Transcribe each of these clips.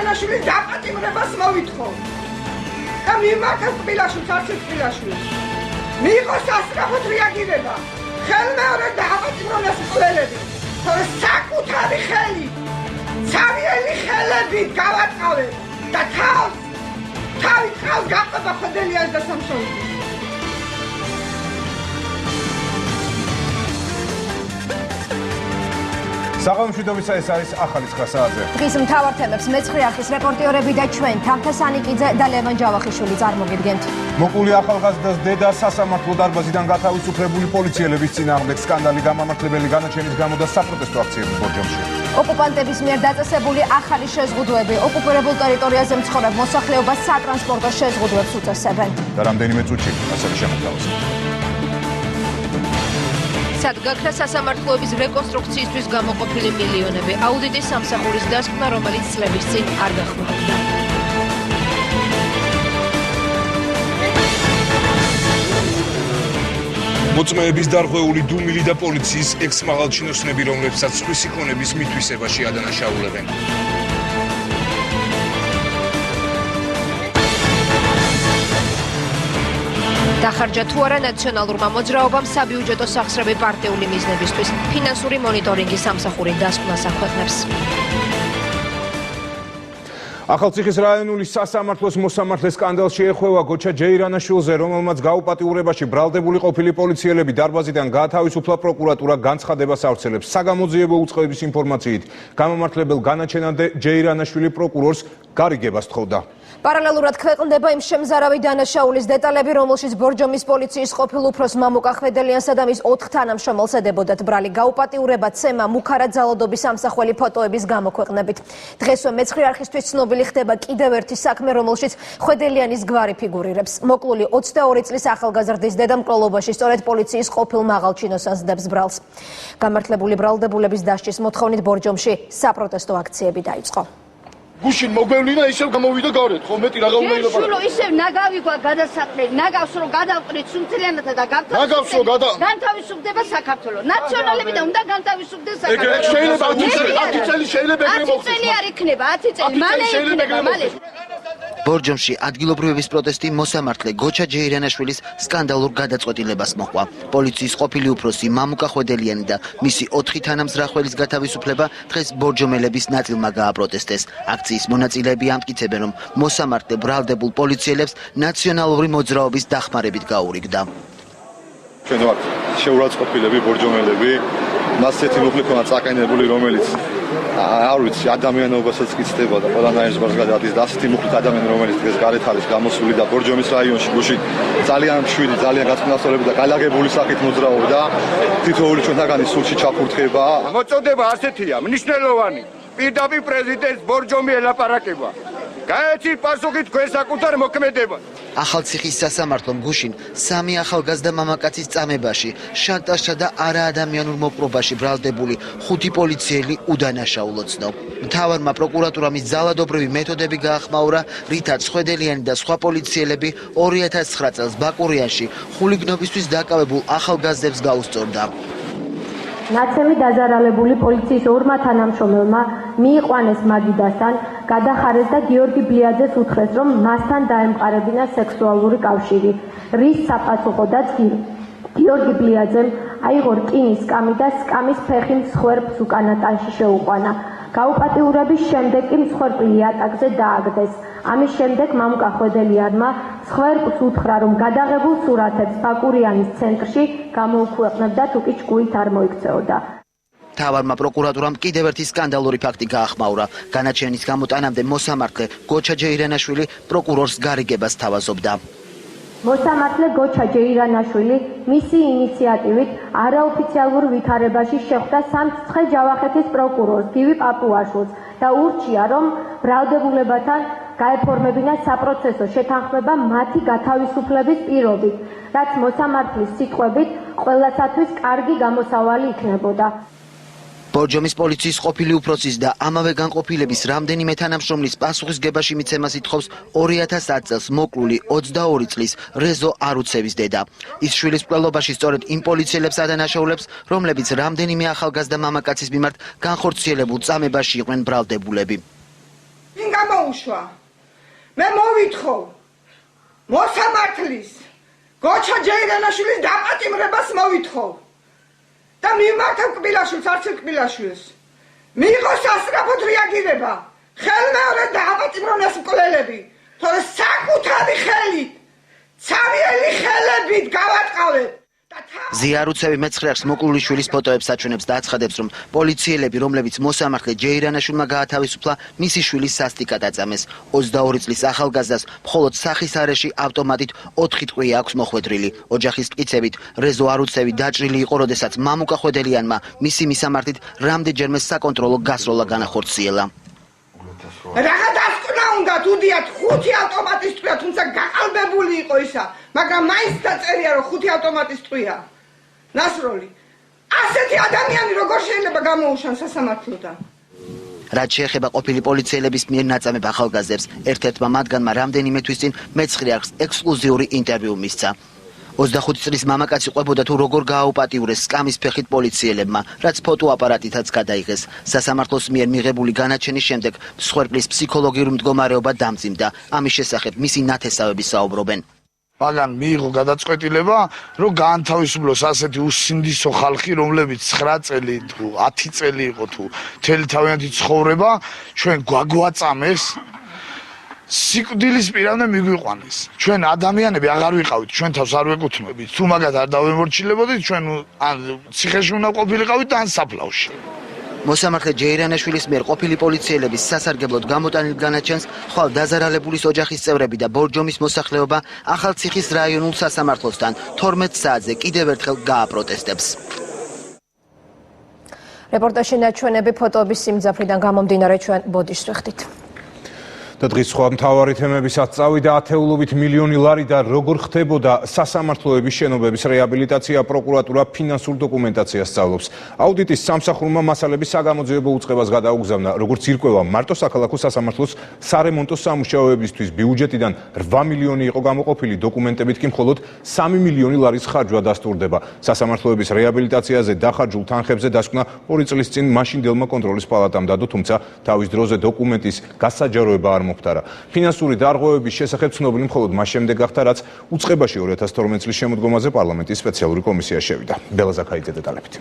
ჯეირანაშვილის დაპატიმრებას მოვითხოვ. და მიმართეს ყბილაშვილს, არც ერთ ყბილაშვილს. მიიღო სასწრაფოდ რეაგირება. ხელმეორედ დააპატიმროს ყველები. თორე საკუთარი ხელი, ცარიელი ხელებით გავატყავე და თავი თავს გაყობა ხვედელიანს და სამშობლოს. საღამომშვიდობისა ეს არის ახალი ცხრასაათზე. დღის მთავარ თემებს მეცხრე არხის რეპორტიორები და ჩვენ თამთა სანიკიძე და ლევან ჯავახიშვილი წარმოგიდგენთ. მოკლული ახალგაზრდას დედა სასამართლო დარბაზიდან გათავისუფლებული პოლიციელების წინააღმდეგ სკანდალი გამამართლებელი განაჩენის გამო და საპროტესტო აქციები ბორჯომში. ოკუპანტების მიერ დაწესებული ახალი შეზღუდვები ოკუპირებულ ტერიტორიაზე მცხოვრებ მოსახლეობას სატრანსპორტო შეზღუდვებს უწესებენ. და რამდენიმე წუთში ასევე შემოგთავაზებთ. სადგაქრა სასამართლოების რეკონსტრუქციისთვის გამოყოფილი მილიონები, აუდიტის სამსახურის დასკვნა, რომელიც წლების წინ არ გახმაურდა. მოწმეების დარღვეული დუმილი და პოლიციის ექს-მაღალჩინოსნები, რომლებსაც სხვისი ქონების მითვისებაში ადანაშაულებენ. დახარჯა თუ არა ნაციონალურმა მოძრაობამ საბიუჯეტო სახსრები პარტიული მიზნებისთვის, ფინანსური მონიტორინგის სამსახური დასკვნას აქვეყნებს. ახალციხის რაიონული სასამართლოს მოსამართლე სკანდალს შეეხება გოჩა ჯეირანაშვილზე, რომელმაც გაუპატიურებაში ბრალდებული ყოფილი პოლიციელები დარბაზიდან გაათავისუფლა პროკურატურა განცხადებას ავრცელებს. საგამოძიებო უწყების ინფორმაციით, გამომართლებელ განაჩენამდე ჯეირანაშვილი პროკურორს გარიგებას თხოვდა. პარალელურად ქვეყნდება იმ შემზარავი დანაშაულის დეტალები, რომელშიც ბორჯომის პოლიციის ყოფილ უფროს მამუკა ხვედელიანსა და მის 4 თანამშრომელს ედებოდათ ბრალი გაუპატიურება, ცემა, მუქარა ძალადობის სამსახველი ფოტოების გამოქვეყნებით. დღესვე მეცხრე არხისთვის ცნობილი ხდება კიდევ ერთი საქმე, რომელშიც ხვედელიანის გვარი ფიგურირებს. მოკლული 22 წლის ახალგაზრდის დედა მკვლელობაში სწორედ პოლიციის ყოფილ მაღალჩინოსანს დებს ბრალს. გამართლებული ბრალდებულების დასჯის მოთხოვნით ბორჯომში საპროტესტო აქციები დაიწყო. გუშინ მოგვევლინა ისევ გამოვიდა გარეთ, ხო მეტი რა უნდა ილაპარაკო. შულო ისევ ნაგავიგვა გადასაყრელი, ნაგავს რომ გადავყრით სულთლიანათა და განთავისუფლდება საქართველოს. ნაციონალები და უნდა განთავისუფლდეს საქართველოს. შეიძლება 10 წელი შეიძლება ეგრე მოხდეს. 10 წელი არ იქნება, 10 წელი მალე იქნება, მალე. ბორჯომში ადგილობრივების პროტესტი მოსამართლე გოჩა ჯეირანაშვილის სკანდალურ გადაწყვეტილებას მოჰყვა. პოლიციის ყოფილი უფროსი მამუკა ხვედელიანი და მისი 4 თანამზრახველის გათავისუფლება დღეს ბორჯომელების ნაწილმა გააპროტესტეს. აქციის მონაწილეები ამტკიცებენ, რომ მოსამართლე ბრალდებულ პოლიციელებს ნაციონალური მოძრაობის დახმარებით გაურიგდა. ჩვენ ვართ შეურაცხყოფილები, ბორჯომელები, მას ესეთი მუხლი ქონა წაყენებული, რომელიც არ ვიცი, ადამიანობასაც გიცდება და ყველანაირ ზღვარს გადადის და ასეთი მუხლით ადამიანი, რომელიც დღეს გარეთ არის გამოსული და ბორჯომის რაიონში გუშინ ძალიან მშვიდი, ძალიან გაწმნასწორებული და გალაგებული სახით მოძრაობდა, თითოეული ჩვენთაგანი სულში ჩაფურთხება. მოწოდება ასეთია, მნიშვნელოვანი. პირდაპირ პრეზიდენტს ბორჯომი ელაპარაკება. გაეცით პასუხი თქვენ საკუთარ მოქმედებას. ახალციხის სასამართლომ გუშინ 3 ახალგაზრდა მამაკაცის წამებაში, შანტაჟსა და არაადამიანურ მოპყრობაში ბრალდებული 5 პოლიციელი უდანაშაულოცნო. მთავარმა პროკურატურამ ძალადობრივი მეთოდები გაახმაურა, რითაც ხვედელიანი და სხვა პოლიციელები 2009 წელს ბაკურიანში ხულიგნობისთვის დაკავებულ ახალგაზრდებს გაუსწორდა. ნაცემი დაზარალებული პოლიციის 2 თანამშრომელმა მიიყვანეს მაგიდასთან, გადახარეს და გიორგი ბლიაძეს უთხრეს, რომ მასთან დაემყარებინა სექსუალური კავშირი, რის საპასუხოდაც გიორგი ბლიაძემ აიღო რკინის სკამი და სკამის ფეხი მსხვერპლს უკანა ტანში შეუყვანა. გაუპატიურების შემდეგ კი მსხვერპლი იატაკზე დააგდეს. ამის შემდეგ მამუკა ხვედელიანმა მსხვერპლს უთხრა, რომ გადაღებულ სურათებს ბაკურიანის ცენტრში გამოუქვეყნებდა, თუ კი ჭკუით არ მოიქცეოდა. მთავარმა პროკურატურამ კიდევ ერთი სკანდალური ფაქტი გაახმაურა. განაჩენის გამოტანამდე მოსამართლე გოჩა ჯეირანაშვილი პროკურორს გარიგებას თავაზობდა. მოსამართლე გოჩა ჯეირანაშვილი მისი ინიციატივით არაოფიციალურ ვითარებაში შეხვდა სამცხე ჯავახეთის პროკურორს გივი პაპუაშვილს და ურჩია, რომ ბრალდებულებათან გაეფორმებინა საპროცესო შეთანხმება მათი გათავისუფლების პირობით, რაც მოსამართლის სიტყვებით ყველასათვის კარგი გამოსავალი იქნებოდა. ბორჯომის პოლიციის ყოფილი უფროსის და ამავე განყოფილების რამდენიმე თანამშრომლის პასუხისგებაში მიცემას ითხოვს 2010 წელს მოკლული 22 წლის რეზო არუცევის დედა. ის შვილის მკვლელობაში სწორედ იმ პოლიციელებს ადანაშაულებს, რომლებიც რამდენიმე ახალგაზრდა მამაკაცის მიმართ განხორციელებულ წამებაში იყვნენ ბრალდებულები. წინ გამოუშვა. მე მოვითხოვ მოსამართლის გოჩა ჯეირანაშვილის დაპატიმრებას მოვითხოვ და მიმართავ კბილაშვილს, არცელ კბილაშვილს. მიიღოს სასწრაფოდ რეაგირება. ხელმეორედ დააპატიმრონ ეს მკვლელები, თორე საკუთარი ხელით, ცარიელი ხელებით გავატყავეთ. ზიარუცევი მეცხრეახს მოკლულიშვილის ფოტოებს აჩვენებს და აცხადებს, რომ პოლიციელები, რომლებიც მოსამართლე ჯეირანაშვილმა გაათავისუფლა, მისი შვილის სასტიკად აწამეს. 22 წლის ახალგაზრდას მხოლოდ სახის არეში ავტომატით 4 ტყვია აქვს მოხვედრილი. ოჯახის მტკიცებით, რეზო არუცევი დაჭრილი იყო, როდესაც მამუკა ხვედელიანმა მისი მისამართით რამდენჯერმე საკონტროლო გასროლა განახორციელა. რაღა დასკვნა უნდა თუდიათ 5 ავტომატის ტყვია, თუმცა გაყალბებული იყო ისა, მაგრამ მაინც დაწერია რომ 5 ავტომატის ტყვია. ნასროლი, ასეთი ადამიანი როგორ შეიძლება გამოუშვან სასამართლოდან? რაც შეეხება ყოფილი პოლიციელების მიერ ნაწამებ ახალგაზრდებს, ერთ-ერთმა მათგანმა რამდენიმე თვის წინ მეცხრეახს ექსკლუზიური ინტერვიუ მისცა. 25 წლის მამაკაცი ყვებოდა თუ როგორ გააუპატიურეს სკამის ფეხით პოლიციელებმა, რაც ფოტოაპარატითაც გადაიღეს. სასამართლოს მიერ მიღებული განაჩენის შემდეგ მსხვერპლის ფსიქოლოგიური მდგომარეობა დამძიმდა. ამის შესახებ მისი ნათესავები საუბრობენ. მაგან მიიღო გადაწყვეტილება, რომ გაანთავისუფლოს ასეთი უსინდისო ხალხი, რომლებიც 9 წელი თუ 10 წელი იყო თუ მთელი თავიანთი ცხოვრება ჩვენ გვაგვაწამეს. სიკვდილის პირამდე მიგვიყვანეს. ჩვენ ადამიანები აღარ ვიყავით, ჩვენ თავს არ ვეკუთვნოდით. თუ მაგათ არ დავემორჩილებოდით, ჩვენ ან ციხეში უნდა ყოფილიყავით და ან საფლავში. მოსამართლე ჯეირანაშვილის მიერ ყოფილი პოლიციელების სასარგებლოდ გამოტანილ განაჩენს ხვალ დაზარალებულის ოჯახის წევრები და ბორჯომის მოსახლეობა ახალციხის რაიონულ სასამართლოსთან 12 საათზე კიდევ ერთხელ გააპროტესტებს. რეპორტაჟში ნაჩვენები ფოტოების სიმძაფრიდან გამომდინარე ჩვენ ბოდიშს ვეხდით. და დღის სხვა მთავარი თემებისაც წავიდა ათეულობით მილიონი ლარი და როგორ ხდებოდა სასამართლოების შენობების რეაბილიტაცია, პროკურატურა ფინანსურ დოკუმენტაციას სწავლობს. აუდიტის სამსახურმა მასალების საგამოძიებო უწყებას გადაუგზავნა, როგორც ირკვევა, მარტო საქალაქო სასამართლოს სარემონტო სამუშაოებისთვის ბიუჯეტიდან 8 მილიონი იყო გამოყოფილი, დოკუმენტებით კი მხოლოდ 3 მილიონი ლარის ხარჯვა დასტურდება. სასამართლოების რეაბილიტაციაზე დახარჯულ თანხებზე დასკვნა 2 წლის წინ მაშინდელმა კონტროლის პალატამ დადო, თუმცა თავის დროზე დოკუმენტის გასაჯაროება არ მოხდარა. ფინანსური დარღვევების შესახებ ცნობილი მხოლოდ მას შემდეგ გახდა, რაც უწყებაში 2012 წლის შემოდგომაზე პარლამენტის სპეციალური კომისია შევიდა. ბელა ზაქაიძე დეტალებით.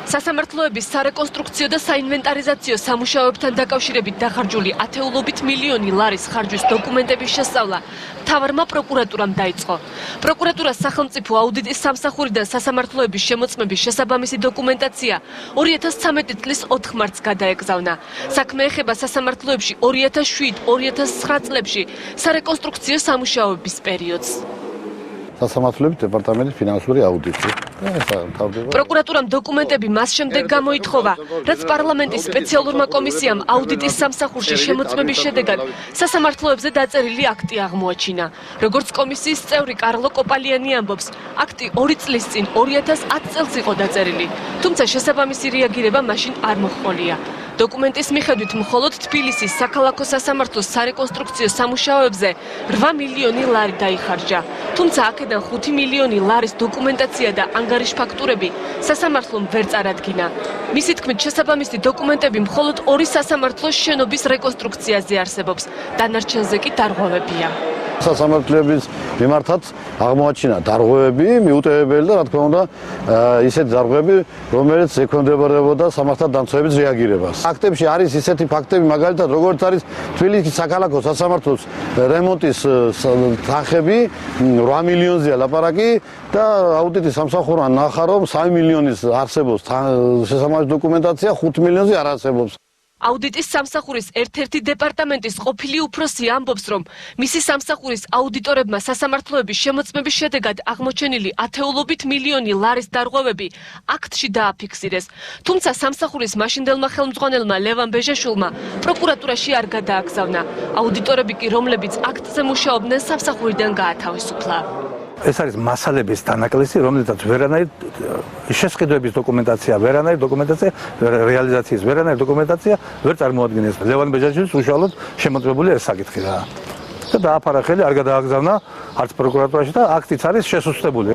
სასამართლოების სარეკონსტრუქციო და საინვენტარიზაციო სამუშაოებთან დაკავშირებით დახარჯული ათეულობით მილიონი ლარის ხარჯვის დოკუმენტების შესწავლა მთავარმა პროკურატურამ დაიწყო. პროკურატურას სახელმწიფო აუდიტის სამსახურიდან სასამართლოების შემოწმების შესაბამისი დოკუმენტაცია 2013 წლის 4 მარტს გადაეგზავნა. საქმე ეხება სასამართლოებში 2007-2009 წლებში სარეკონსტრუქციო სამუშაოების პერიოდს. სასამართლოების დეპარტამენტის ფინანსური აუდიტი. პროკურატურამ დოკუმენტები მას შემდეგ გამოითხოვა, რაც პარლამენტის სპეციალურმა კომისიამ აუდიტის სამსახურში შემოწმების შედეგად სასამართლოებზე დაწერილი აქტი აღმოაჩინა. როგორც კომისიის წევრი კარლო კოპალიანი ამბობს, აქტი 2 წლის წინ 2010 წელს იყო დაწერილი, თუმცა შესაბამისი რეაგირება მაშინ არ მოჰყოლია. დოკუმენტის მიხედვით მხოლოდ თბილისის საქალაქო სასამართლოს სარეკონსტრუქციო სამუშაოებზე 8 მილიონი ლარი დაიხარჯა. თუმცა აქედან 5 მილიონი ლარის დოკუმენტაცია და ანგარიშ ფაქტურები სასამართლომ ვერ წარადგინა. მისი თქმით, შესაბამისი დოკუმენტები მხოლოდ 2 სასამართლოს შენობის რეკონსტრუქციაზე არსებობს, დანარჩენზე კი დარღვევებია. სასამართლოების მიმართაც აღმოაჩინა დარღვევები, მიუტევებელი და რა თქმა უნდა, ისეთი დარღვევები, რომელიც ექვემდებარებოდა სამართალდამცავების რეაგირებას. ფაქტებში არის ისეთი ფაქტები, მაგალითად, როგორც არის თბილისის საქალაქო სასამართლოს რემონტის თანხები 8 მილიონზეა ლაპარაკი და აუდიტის სამსახურმა ნახა, რომ 3 მილიონის არსებობს შესაბამისი დოკუმენტაცია, 5 მილიონზე არ არსებობს. აუდიტის სამსახურის ერთ-ერთი დეპარტამენტის ყოფილი უფროსი ამბობს, რომ მისი სამსახურის აუდიტორებმა სასამართლოების შემოწმების შედეგად აღმოჩენილი ათეულობით მილიონი ლარის დარღვევები აქტში დააფიქსირეს. თუმცა სამსახურის მაშინდელმა ხელმძღვანელმა ლევან ბეჟაშვილმა პროკურატურაში არ გადააგზავნა. აუდიტორები კი, რომლებიც აქტზე მუშაობდნენ, სამსახურიდან გაათავისუფლა. ეს არის მასალების დანაკლისი, რომელთაც ვერანაირ შესყიდვების დოკუმენტაცია, ვერანაირ დოკუმენტაცია, რეალიზაციის ვერანაირ დოკუმენტაცია ვერ წარმოადგენს. ლევან ბეჟაშვილის უშუალოდ შემოწმებული ეს საკითხი რა. და დააფარა ხელი, არ გადააგზავნა არც პროკურატურაში და აქტიც არის შესუსტებული.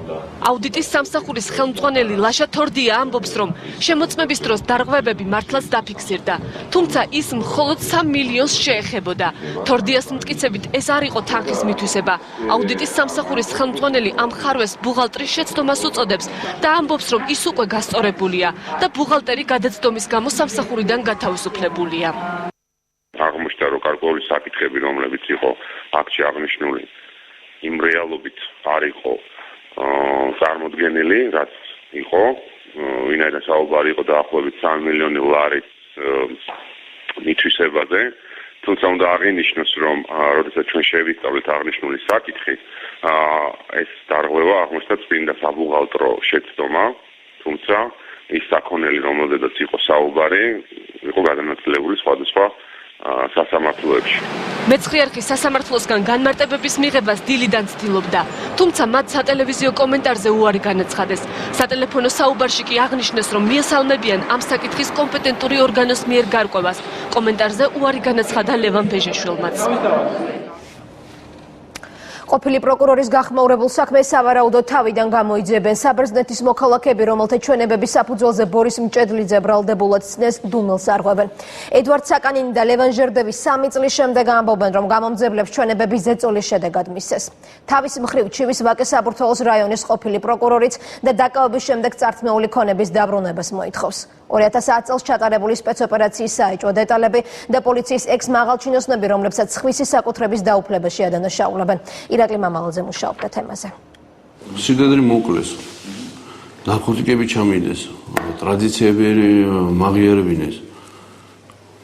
აუდიტის სამსახურის ხელმძღვანელი ლაშა თორდია ამბობს, რომ შემოწმების დროს დარღვევები მართლაც დაფიქსირდა, თუმცა ის მხოლოდ 3 მილიონს შეეხებოდა. თორდიას მტკიცებით ეს არ იყო თანხის მითვისება. აუდიტის სამსახურის ხელმძღვანელი ამ ხარვეს ბუღალტრის შეცდომას უწოდებს და ამბობს, რომ ის უკვე გასწორებულია და ბუღალტერი გადაცდომის გამო სამსახურიდან გათავისუფლებულია. აღმოჩნდა, რომ გარკვეული საკითხები, რომლებიც იყო აქტში აღნიშნული, იმ რეალობით არ იყო წარმოდგენილი, რაც იყო, ვინაიდან საუბარი იყო დაახლოებით 3 მილიონი ლარის მითვისებაზე, თუმცა უნდა აღინიშნოს, რომ როდესაც ჩვენ შევისწავლეთ აღნიშნული საკითხი, ეს დარღვევა აღმოჩნდა წმინდა საბუღალტრო შეცდომა, თუმცა ის საქონელი, რომელზედაც იყო საუბარი, იყო გადანაწილებული სხვადასხვა სასამართლოებში. მეცხრე სასამართლოსგან განმარტებების მიღებას დილიდან ცდილობდა, თუმცა მათ სატელევიზიო კომენტარზე უარი განაცხადეს. სატელეფონო საუბარში კი აღნიშნეს, რომ მიესალმებიან ამ საკითხის კომპეტენტური ორგანოს მიერ გარკვევას. კომენტარზე უარი განაცხადა ლევან ბეჟეშვილმაც. ყოფილი პროკურორის გახმაურებულ საქმეს სავარაუდოდ თავიდან გამოიძიებენ საბერძნეთის მოქალაქეები, რომელთა ჩვენებების საფუძველზე ბორის მჭედლიძე ბრალდებულად ცნეს დუმილს არღვევენ. ედვარდ საკანინი და ლევან ჟერდევი 3 წლის შემდეგ ამბობენ, რომ გამომძებლებს ჩვენებების ზეწოლის შედეგად მისცეს. თავის მხრივ ჩივის ვაკე საბურთალოს რაიონის ყოფილი პროკურორიც და დაკავების შემდეგ წართმეული ქონების დაბრუნებას მოითხოვს. 2010 წელს ჩატარებული სპეცოპერაციის საეჭვო დეტალები და პოლიციის ექს-მაღალჩინოსნები, რომლებსაც ხვისი საკუთრების დაუფლებაში ადანაშაულებენ. ირაკლი მამალაძე მუშაობდა თემაზე. სიდიდრი მოკლეს. ნარკოტიკები ჩამიდეს, ტრადიციები მაღიარებინეს.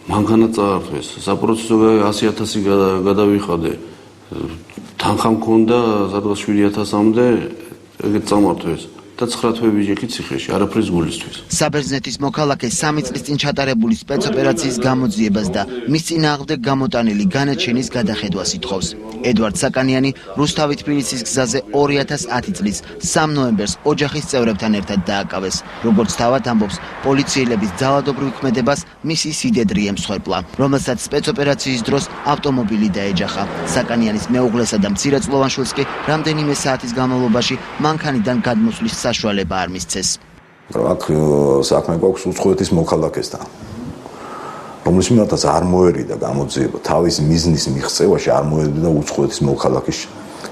მანქანა წაართვეს, საპროცესო 100.000 გადავიხადე. თანხა მქონდა სადღაც 7.000-მდე, ეგეთ წამართვეს. და 9 თვეები ციხეში, არაფრის გულისთვის. საბერძნეთის მოქალაქე 3 წლის წინ ჩატარებული სპეცოპერაციის გამოძიებას და მის წინააღმდეგ გამოტანილი განაჩენის გადახედვას ითხოვს. ედვარდ საკანიანი რუსთავი თბილისის გზაზე 2010 წლის 3 ნოემბერს ოჯახის წევრებთან ერთად დააკავეს. როგორც თავად ამბობს, პოლიციელების ძალადობრივ ქმედებას მისი სიდედრი ემსხვერპლა, რომელსაც სპეცოპერაციის დროს ავტომობილი დაეჯახა. საკანიანის მეუღლესა და მცირეწლოვან შვილს კი რამდენიმე საათის განმავლობაში მანქანიდან გადმოსვლის საშუალება არ მისცეს. აქ საქმე გვაქვს უცხოეთის მოქალაქესთან, რომლის მიმართაც არ მოერიდა გამოძიება, თავის მიზნის მიღწევაში არ მოერიდა უცხოეთის მოქალაქის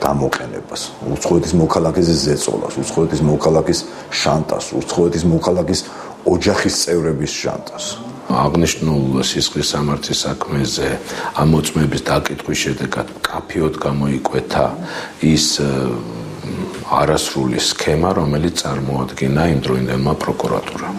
გამოყენებას, უცხოეთის მოქალაქის ზეწოლას, უცხოეთის მოქალაქის შანტას, უცხოეთის მოქალაქის ოჯახის წევრების შანტას. აღნიშნულ სისხლის სამართლის საქმეზე ამოწმების დაკითხვის შედეგად კაფიოდ გამოიკვეთა ის არასრული სქემა, რომელიც წარმოადგენა იმდროინდელმა პროკურატურამ.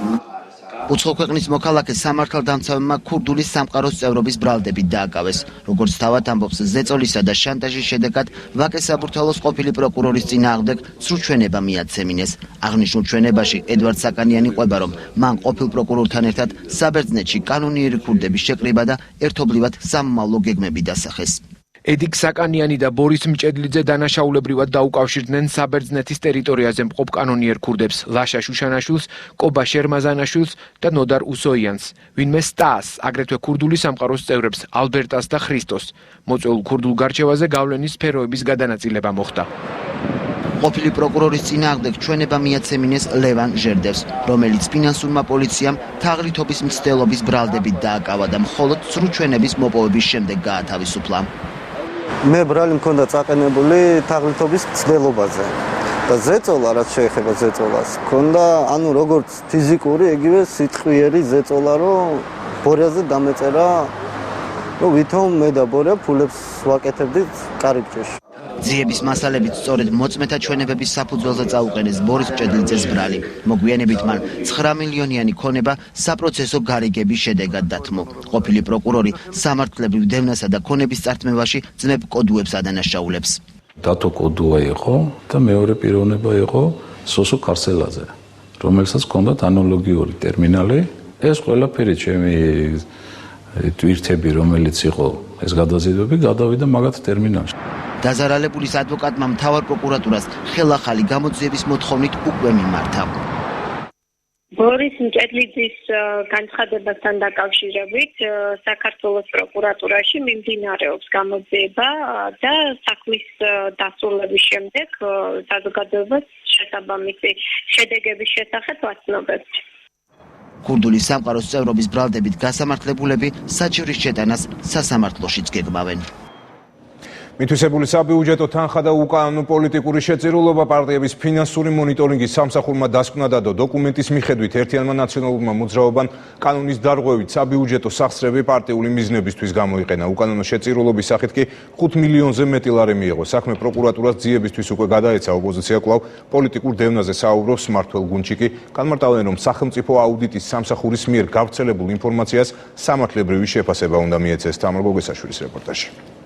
უცხო ქვეყნის მოქალაქე სამართალდამცავებმა ქურდული სამყაროს წევრობის ბრალდებით დააკავეს. როგორც თავად ამბობს, ზეწოლისა და შანტაჟის შედეგად ვაკე საბურთალოს ყოფილი პროკურორის წინააღმდეგ სრუჩვენება მიაცემინეს. აღნიშნულ ჩვენებაში ედვარდ საკანიანი ყვება, რომ მან ყოფილ პროკურორთან ერთად საბერძნეთში კანონიერი ქურდების შეკრიბა და ერთობლივად სამომავლო გეგმები დასახეს. ედიკ საკანიანი და ბორის მჭედლიძე დანაშაულებრივად დაუკავშირდნენ საბერძნეთის ტერიტორიაზე მყოფ კანონიერ ქურდებს ლაშა შუშანაშვილს, კობა შერმაზანაშვილს და ნოდარ უსოიანს, ვინმე სტას, აგრეთვე ქურდული სამყაროს წევრებს ალბერტას და ქრისტოს. მოწვეულ ქურდულ გარჩევაზე გავლენის სფეროების გადანაწილება მოხდა. ყოფილი პროკურორის წინააღმდეგ ჩვენება მიაცემინეს ლევან ჟერდევს, რომელიც ფინანსურმა პოლიციამ თაღლითობის მცდელობის ბრალდებით დააკავა და მხოლოდ სრუჩვენების მოპოვების შემდეგ გაათავისუფლა. მე ბრალი მქონდა წაყენებული თაღლითობის მცდელობაზე და ზეწოლა, რაც შეეხება ზეწოლას, მქონდა ანუ როგორც ფიზიკური, იგივე სიტყვიერი ზეწოლა, რომ ბორიაზე დამეწერა, რომ ვითომ მე და ბორია ფულებს ვაკეთებდით კარიბჭეში. ძიების მასალებით სწორედ მოწმეთა ჩვენებების საფუძველზე წაუყენეს ბორის მჭედლიძეს ბრალი. მოგვიანებით მან 9 მილიონიანი ქონება საპროცესო გარიგების შედეგად დათმო. ყოფილი პროკურორი სამართლებრივ დევნასა და ქონების წართმევაში ძმებ კოდუებს ადანაშაულებს. დათო კოდუა იყო და მეორე პიროვნება იყო სოსო კარსელაძე, რომელსაც ჰქონდათ ანალოგიური ტერმინალი. ეს ყველაფერი ჩემი ტვირთები, რომელიც იყო ეს გადაზიდვები, გადავიდა მაგათ ტერმინალში. დაზარალებულის ადვოკატმა მთავარ პროკურატურას ხელახალი გამოძიების მოთხოვნით უკვე მიმართა. ბორის მჭედლიძის განცხადებასთან დაკავშირებით საქართველოს პროკურატურაში მიმდინარეობს გამოძიება და საქმის დასრულების შემდეგ საზოგადოებას შესაბამისი შედეგების შესახებ ვაცნობებთ. ქურდული სამყაროს წევრობის ბრალდებით გასამართლებულები საჩივრის შეტანას სასამართლოშიც გეგმავენ. მითვისებული საბიუჯეტო თანხა და უკანონო პოლიტიკური შეწირულობა პარტიების ფინანსური მონიტორინგის სამსახურმა დასკვნა და დოკუმენტის მიხედვით ერთიანმა ნაციონალურმა მოძრაობამ კანონის დარღვევით საბიუჯეტო სახსრები პარტიული მიზნებისთვის გამოიყენა. უკანონო შეწირულობის სახით კი 5 მილიონზე მეტი ლარი მიიღო. საქმე პროკურატურას ძიებისთვის უკვე გადაეცა. ოპოზიცია კვლავ პოლიტიკურ დევნაზე საუბრობს. მმართველ გუნდში კი განმარტავენ, რომ სახელმწიფო აუდიტის სამსახურის მიერ გავრცელებულ ინფორმაციას სამართლებრივი შეფასება უნდა მიეცეს. თამარ გოგესაშვილის რეპორტაჟი.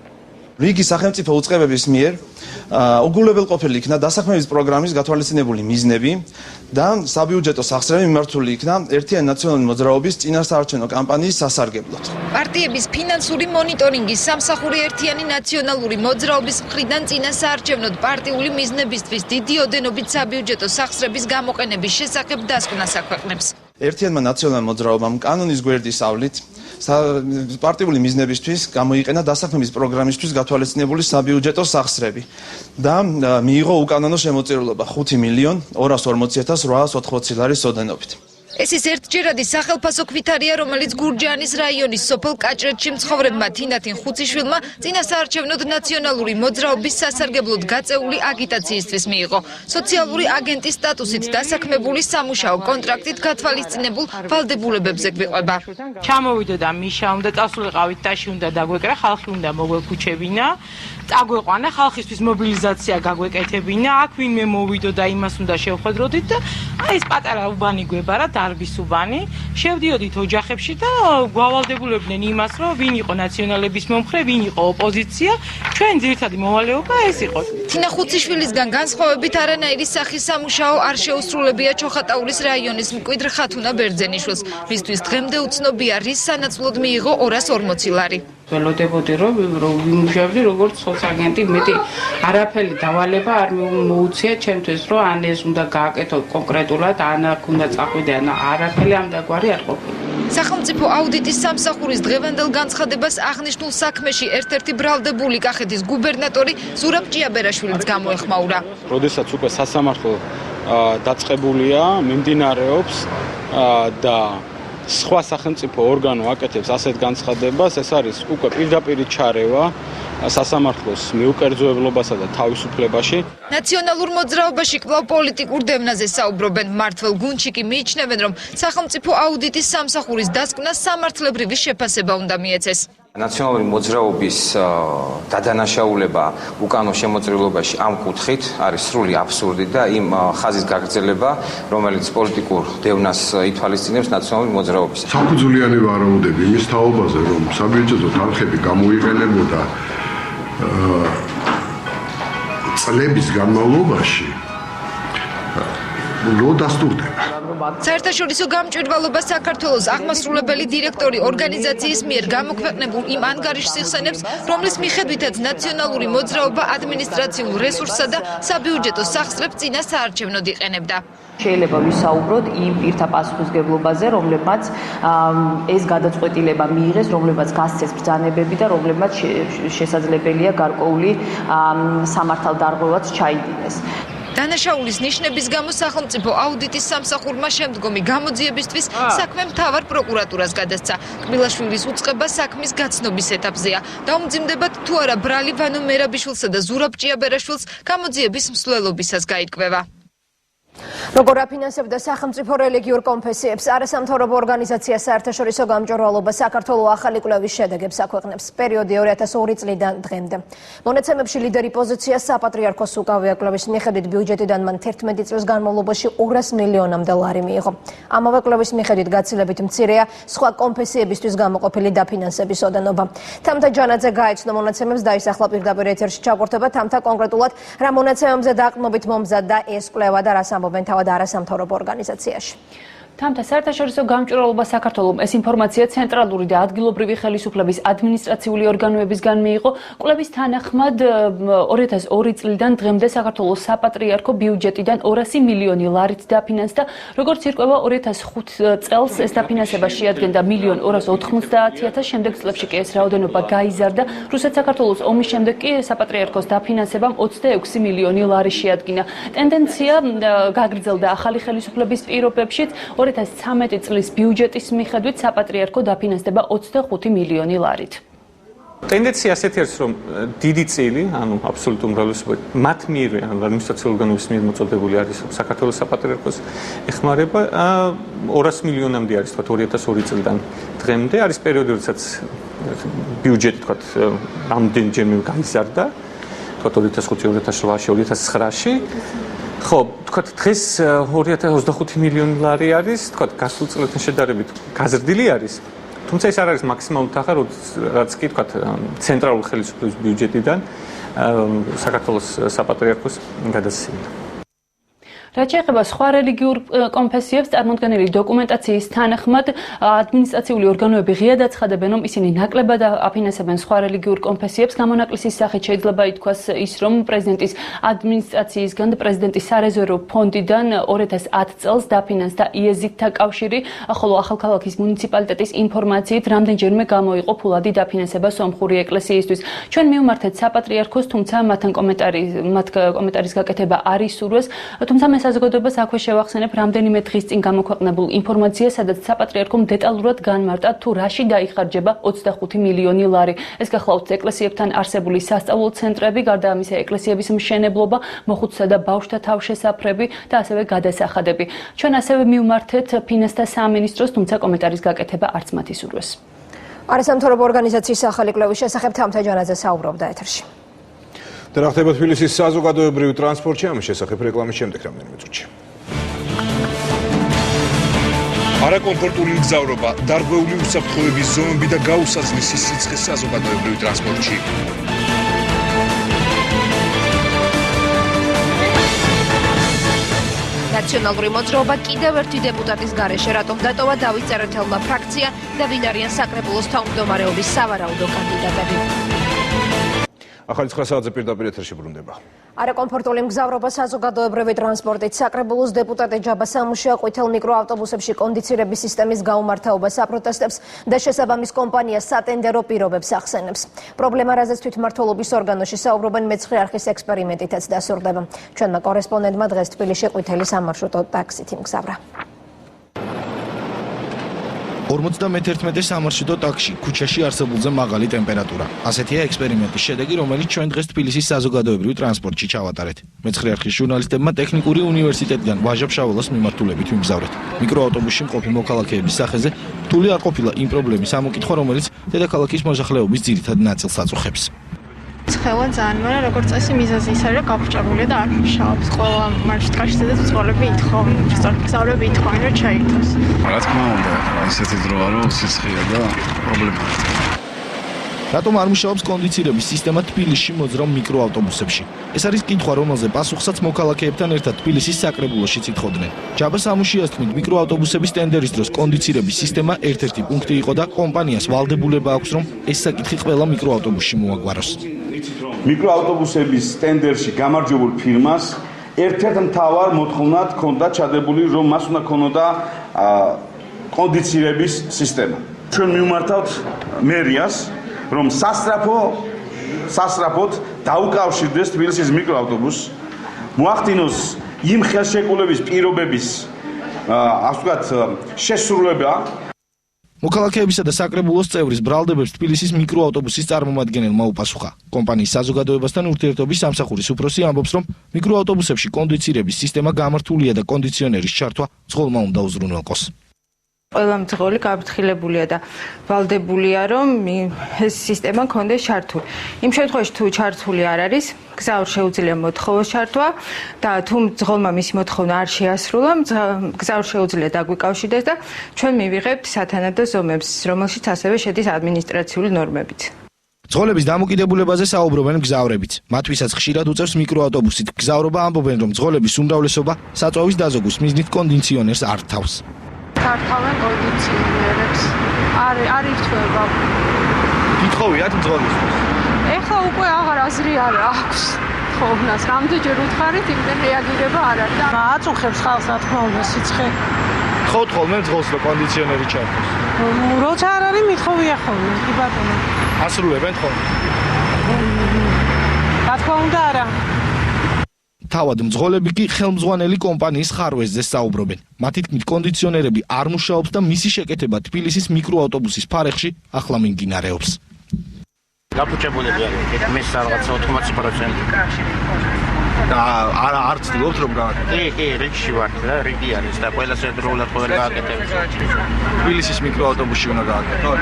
რიგი სახელმწიფო უწყებების მიერ უგულებელყოფილი იქნა დასაქმების პროგრამის გათვალისწინებული მიზნები და საბიუჯეტო სახსრები მიმართული იქნა ერთიანი ნაციონალური მოძრაობის წინასაარჩევნო კამპანიის სასარგებლოდ. პარტიების ფინანსური მონიტორინგის სამსახური ერთიანი ნაციონალური მოძრაობის მხრიდან წინასაარჩევნოდ პარტიული მიზნებისთვის დიდი ოდენობით საბიუჯეტო სახსრების გამოყენების შესახებ დასკვნას აქვეყნებს. ერთიანმა ნაციონალურმა მოძრაობამ კანონის გვერდისავლით პარტიული მიზნებისთვის გამოიყენა დასაქმების პროგრამისთვის გათვალისწინებული საბიუჯეტო სახსრები და მიიღო უკანონო შემოწირულობა 5.240.880 ლარის ოდენობით. ეს ის ერთჯერადი სახელფასო ქვითარია, რომელიც გურჯაანის რაიონის სოფელ კაჭრეთში მცხოვრებმა თინათინ ხუციშვილმა წინასაარჩევნოდ ნაციონალური მოძრაობის სასარგებლოდ გაწეული აგიტაციისთვის მიიღო. სოციალური აგენტის სტატუსით დასაქმებული სამუშაო კონტრაქტით გათვალისწინებულ ვალდებულებებზე გვიყვება. ჩამოვიდო და მიშა უნდა წასულიყავით ტაში უნდა დაგვეკრა, ხალხი უნდა მოგვექუჩებინა. წაგვეყვანა ხალხისთვის მობილიზაცია გაგვეკეთებინა, აქ ვინმე მოვიდო და იმას უნდა შევხედროდით და აი ეს პატარა უბანი გვებარა, დარბის უბანი. შევდიოდით ოჯახებში და გვავალდებულებდნენ იმას, რომ ვინ იყო ნაციონალების მომხრე, ვინ იყო ოპოზიცია, ჩვენ ძირითადი მოვალეობა ეს იყო. თინა ხუციშვილისგან განსხვავებით არანაირი სახის სამუშაო არ შეუსრულებია ჩოხატაურის რაიონის მკვიდრ ხათუნა ბერძენიშვილს, მისთვის დღემდე უცნობია რის სანაცვლოდ მიიღო 240 ლარი. ველოდებოდი რომ ვიმუშავდი როგორც სოციალაგენტი, მეტი არაფერი დავალება არ მოუწია ჩემთვის, რომ ან ეს უნდა გააკეთო კონკრეტულად, ან აქ უნდა წაყვიდე, ან არაფერი ამ დაგვარი არ ყოფილა. სახელმწიფო აუდიტის სამსახურის დღევანდელ განცხადებას აღნიშნულ საქმეში ერთ-ერთი ბრალდებული კახეთის გუბერნატორი ზურაბ ჭიაბერაშვილიც გამოეხმაურა. როდესაც უკვე სასამართლო დაწყებულია, მიმდინარეობს და სხვა სახელმწიფო ორგანო აკეთებს ასეთ განცხადებას, ეს არის უკვე პირდაპირი ჩარევა სასამართლოს მიუკერძოებლობასა და თავისუფლებაში. ნაციონალურ მოძრაობაში კვლავ პოლიტიკურ დევნაზე საუბრობენ. მმართველ გუნდში კი მიიჩნევენ, რომ სახელმწიფო აუდიტის სამსახურის დასკვნას სამართლებრივი შეფასება უნდა მიეცეს. ნაციონალური მოძრაობის დადანაშაულება უკანონო შემოწირულობაში ამ კუთხით არის სრული აბსურდი და იმ ხაზის გაგრძელება, რომელიც პოლიტიკურ დევნას ითვალისწინებს ნაციონალური მოძრაობის. საფუძვლიანი ვარაუდები იმის თაობაზე, რომ საბიუჯეტო თანხები გამოიყენებოდა წლების განმავლობაში რო დასტურდება. საერთაშორისო გამჭვირვალობა საქართველოს აღმასრულებელი დირექტორი ორგანიზაციის მიერ გამოქვეყნებულ იმ ანგარიშსიხსენებს, რომლის მიხედვითაც ნაციონალური მოძრაობა ადმინისტრაციულ რესურსსა და საბიუჯეტო სახსრებს წინასაარჩევნოდ იყენებდა. შეიძლება ვისაუბროთ იმ პირთა პასუხისმგებლობაზე, რომლებმაც ეს გადაწყვეტილება მიიღეს, რომლებმაც გასცეს ბრძანებები და რომლებმაც შესაძლებელია გარკვეული სამართალდარღვევაც ჩაიდინეს. დანაშაულის ნიშნების გამო სახელმწიფო აუდიტის სამსახურმა შემდგომი გამოძიებისთვის საქმე მთავარ პროკურატურას გადასცა. კბილაშვილის უწყება საქმის გაცნობის ეტაპზეა. დაუმძიმდებათ თუ არა ბრალი ვანო მერაბიშვილსა და ზურაბ ჭიაბერაშვილს გამოძიების მსვლელობისას გაირკვევა. როგორ აფინანსებდა სახელმწიფო რელიგიურ კონფესიებს არასამთავრობო ორგანიზაცია საერთაშორისო გამჭვირვალობა საქართველოს ახალი კვლევის შედეგებს აქვეყნებს პერიოდი 2002 წლიდან დღემდე. მონაცემებში ლიდერი პოზიცია საპატრიარქოს უკავია. კვლევის მიხედვით ბიუჯეტიდან მან 11 წლის განმავლობაში 200 მილიონამდე ლარი მიიღო. ამავე კვლევის მიხედვით გაცილებით მცირეა სხვა კონფესიებისთვის გამოყოფილი დაფინანსების ოდენობა. თამთა ჯანაძე გაეცნო მონაცემებს და ისახლა პირდაპირ ეთერში ჩაგვერთება თამთა კონკრეტულად რა მონაცემებზე დაყრდნობით მომზადდა ეს კვლევა და რას ამბობენ თავად არასამთავრობო ორგანიზაციაში. თამთა საერთაშორისო გამჭვირვალობა საქართველოს ეს ინფორმაცია ცენტრალური და ადგილობრივი ხელისუფლების ადმინისტრაციული ორგანოებისგან მიიღო. კვლევის თანახმად 2002 წლიდან დღემდე საქართველოს საპატრიარქო ბიუჯეტიდან 200 მილიონი ლარით დაფინანსდა. როგორც ირკვევა 2005 წელს ეს დაფინანსება შეადგენდა 1.290.000, შემდეგ წლებში კი ეს რაოდენობა გაიზარდა. რუსეთ-საქართველოს ომის შემდეგ კი საპატრიარქოს დაფინანსებამ 26 მილიონი ლარი შეადგინა. ტენდენცია გაგრძელდა ახალი ხელისუფლების პირობებშიც. 2013 წლის ბიუჯეტის მიხედვით საპატრიარქო დაფინანსდება 25 მილიონი ლარით. ტენდენცია ასეთი არის, რომ დიდი წილი, ანუ აბსოლუტურ უმრავლესობა მათ მიერვე, ანუ ადმინისტრაციული ორგანოების მიერ მოწოდებული არის, რომ საქართველოს საპატრიარქოს ეხმარება 200 მილიონამდე არის, თქვათ 2002 წლიდან დღემდე არის პერიოდი, როდესაც ბიუჯეტი თქვათ ამდენჯერმე გაიზარდა, თქვათ 2005-2008-2009-ში, 2009-ში. ხო, თქვათ დღეს 2025 მილიონი ლარი არის, თქვათ გასულ წლებთან შედარებით გაზრდილი არის. თუმცა ეს არ არის მაქსიმალური თანხა, რაც კი თქვათ ცენტრალური ხელისუფლების ბიუჯეტიდან საქართველოს საპატრიარქოს გადასცემდა. რაც შეეხება სხვა რელიგიურ კონფესიებს, წარმოდგენილი დოკუმენტაციის თანახმად ადმინისტრაციული ორგანოები ღიად აცხადებენ, რომ ისინი ნაკლებად აფინანსებენ სხვა რელიგიურ კონფესიებს. გამონაკლისის სახით შეიძლება ითქვას ის, რომ პრეზიდენტის ადმინისტრაციისგან და პრეზიდენტის სარეზერვო ფონდიდან 2010 წელს დაფინანსდა იეზიდთა კავშირი, ხოლო ახალქალაქის მუნიციპალიტეტის ინფორმაციით რამდენჯერმე გამოიყო ფულადი დაფინანსება სომხური ეკლესიისთვის. ჩვენ მივმართეთ საპატრიარქოს, თუმცა მათ კომენტარის გაკეთება არ ისურვეს, თუმცა საზოგადოებას აქვე შევახსენებ რამდენიმე დღის წინ გამოქვეყნებულ ინფორმაციას, სადაც საპატრიარქომ დეტალურად განმარტა თუ რაში დაიხარჯება 25 მილიონი ლარი. ეს გახლავთ ეკლესიებთან არსებული სასწავლო ცენტრები, გარდა ამისა ეკლესიების მშენებლობა, მოხუცსა და ბავშვთა თავშესაფრები და ასევე გადასახადები. ჩვენ ასევე მივმართეთ ფინანსთა სამინისტროს, თუმცა კომენტარის გაკეთება არც მათ ისურვეს. არასამთავრობო ორგანიზაციის ახალი კვლევის შესახებ თამთა ჯანაძე საუბრობდა ეთერში. და რა ხდება თბილისის საზოგადოებრივი ტრანსპორტში, ამის შესახებ რეკლამის შემდეგ რამდენიმე წუთში. არაკომფორტული მგზავრობა, დარღვეული უსაფრთხოების ზომები და გაუსაზღისი სიცხე საზოგადოებრივ ტრანსპორტში. ნაციონალური მოძრაობა კიდევ ერთი დეპუტატის გარეშე, რატომ დატოვა დავით წერეთელმა ფრაქცია და ვინ არიან საკრებულოს თავმჯდომარეობის სავარაუდო კანდიდატები. ახალი 9 საათზე პირდაპირ ეთერში ბრუნდება. არაკომფორტული მგზავრობა საზოგადოებრივი ტრანსპორტით საკრებულოს დეპუტატი ჯაბა სამუშია ყვითელ მიკროავტობუსებში კონდიცირების სისტემის გაუმართავობას აპროტესტებს და შესაბამის კომპანიას სატენდერო პირობებს ახსენებს. პრობლემა, რაზეც თვითმმართველობის ორგანოში საუბრობენ მეცხრე არხის ექსპერიმენტითაც დასურდება. ჩვენმა კორესპონდენტმა დღეს თბილისში ყვითელი სამარშრუტო ტაქსით იმგზავრა. 51 სამარშრუტო ტაქსში ქუჩაში არსებულზე მაღალი ტემპერატურა. ასეთია ექსპერიმენტის შედეგი, რომელიც ჩვენ დღეს თბილისის საზოგადოებრივ ტრანსპორტში ჩავატარეთ. მეცხრე არხის ჟურნალისტებმა ტექნიკური უნივერსიტეტიდან ვაჟა-ფშაველას მიმართულებით ვიმგზავრეთ. მიკროავტობუსში მყოფი მოქალაქეების სახეზე რთული არ ყოფილა იმ პრობლემის ამოკითხვა, რომელიც დედაქალაქის მოსახლეობის ძირითად ნაწილს აწუხებს. ცხელა ძალიან, მაგრამ როგორც წესი მიზეზი ის არის, რომ გაფრჭებული და არ მუშაობს. ყველა მარშრუტკაში სადაც მძღოლები ითხოვენ, მგზავრები ითხოვენ, რომ ჩაირთოს. რა თქმა უნდა, ისეთი დროა, რომ სიცხეა და პრობლემაა. რატომ არ მუშაობს კონდიცირების სისტემა თბილისში მოძრავ მიკროავტობუსებში? ეს არის კითხვა, რომელზე პასუხსაც მოქალაქეებთან ერთად თბილისის საკრებულოშიც ითხოვდნენ. ჯაბა სამუშიას თქმით, მიკროავტობუსების ტენდერის დროს კონდიცირების სისტემა ერთ-ერთი პუნქტი იყო და კომპანიას ვალდებულება აქვს, რომ ეს საკითხი ყველა მიკროავტობუსში მოაგვაროს. მიკროავტობუსების ტენდერში გამარჯვებულ ფირმას ერთ-ერთ მთავარ მოთხოვნად ჰქონდა ჩადებული, რომ მას უნდა ქონოდა კონდიცირების სისტემა. ჩვენ მივმართავთ მერიას, რომ სასწრაფოდ დაუკავშირდეს თბილისის მიკროავტობუსს, მოახდინოს იმ ხელშეკრულების პირობების, ასე ვთქვათ, შესრულება. მოქალაქეებისა და საკრებულოს წევრის ბრალდებებს თბილისის მიკროავტობუსის წარმომადგენელმა უპასუხა. კომპანიის საზოგადოებასთან ურთიერთობის სამსახურის უფროსი ამბობს, რომ მიკროავტობუსებში კონდიცირების სისტემა გამართულია და კონდიციონერის ჩართვა მძღოლმა უნდა უზრუნველყოს. ყველა მძღოლი გაფრთხილებულია და ვალდებულია, რომ ეს სისტემა კონდეს ჩართული. იმ შემთხვევაში თუ ჩართული არ არის, გზავრ შეუძლია მოთხოვოს ჩართვა და თუ მძღოლმა მისი მოთხოვნა არ შეასრულა, გზავრ შეუძლია დაგვიკავშირდეს და ჩვენ მივიღებთ სათანადო ზომებს, რომელშიც ასევე შედის ადმინისტრაციული ნორმებიც. მძღოლების დამოკიდებულებაზე საუბრობენ მგზავრებიც. მათვისაც ხშირად უწევს მიკროავტობუსით მგზავრობა, ამბობენ, რომ მძღოლების უმრავლესობა საწვავის დაზოგვის მიზნით კონდიციონერს არ თავს. ართავენ კონდიციონერებს. არ ირთვება. გითხოვიათ მძღოლისთვის. ეხლა უკვე აღარ აზრი არ აქვს. ხოვნას რამდენჯერ უთხარით, იმდენ რეაგირება არ არის. აწუხებს ხალხს რა თქმა უნდა სიცხე. გთხოვთ ხოლმე მძღოლს რომ კონდიციონერი ჩართოს. როცა არ არის მithოვია ხოლმე, კი ბატონო. ასრულებენ ხოლმე. რა თქმა უნდა არა. თავად მძღოლები კი ხელმძღვანელი კომპანიის ხარვეზზე საუბრობენ. მათი თქმით კონდიციონერები არ მუშაობს და მისი შეკეთება თბილისის მიკროავტობუსის ფარეხში ახლა მიმდინარეობს. გაფუჭებულები არის მის რაღაც 80%. და არ ცდილობთ რომ გააკეთოთ? კი, რიგში ვარ და რიგი არის და ყველა შეძროულად ყოველ გააკეთებს. თბილისის მიკროავტობუსში უნდა გააკეთოთ?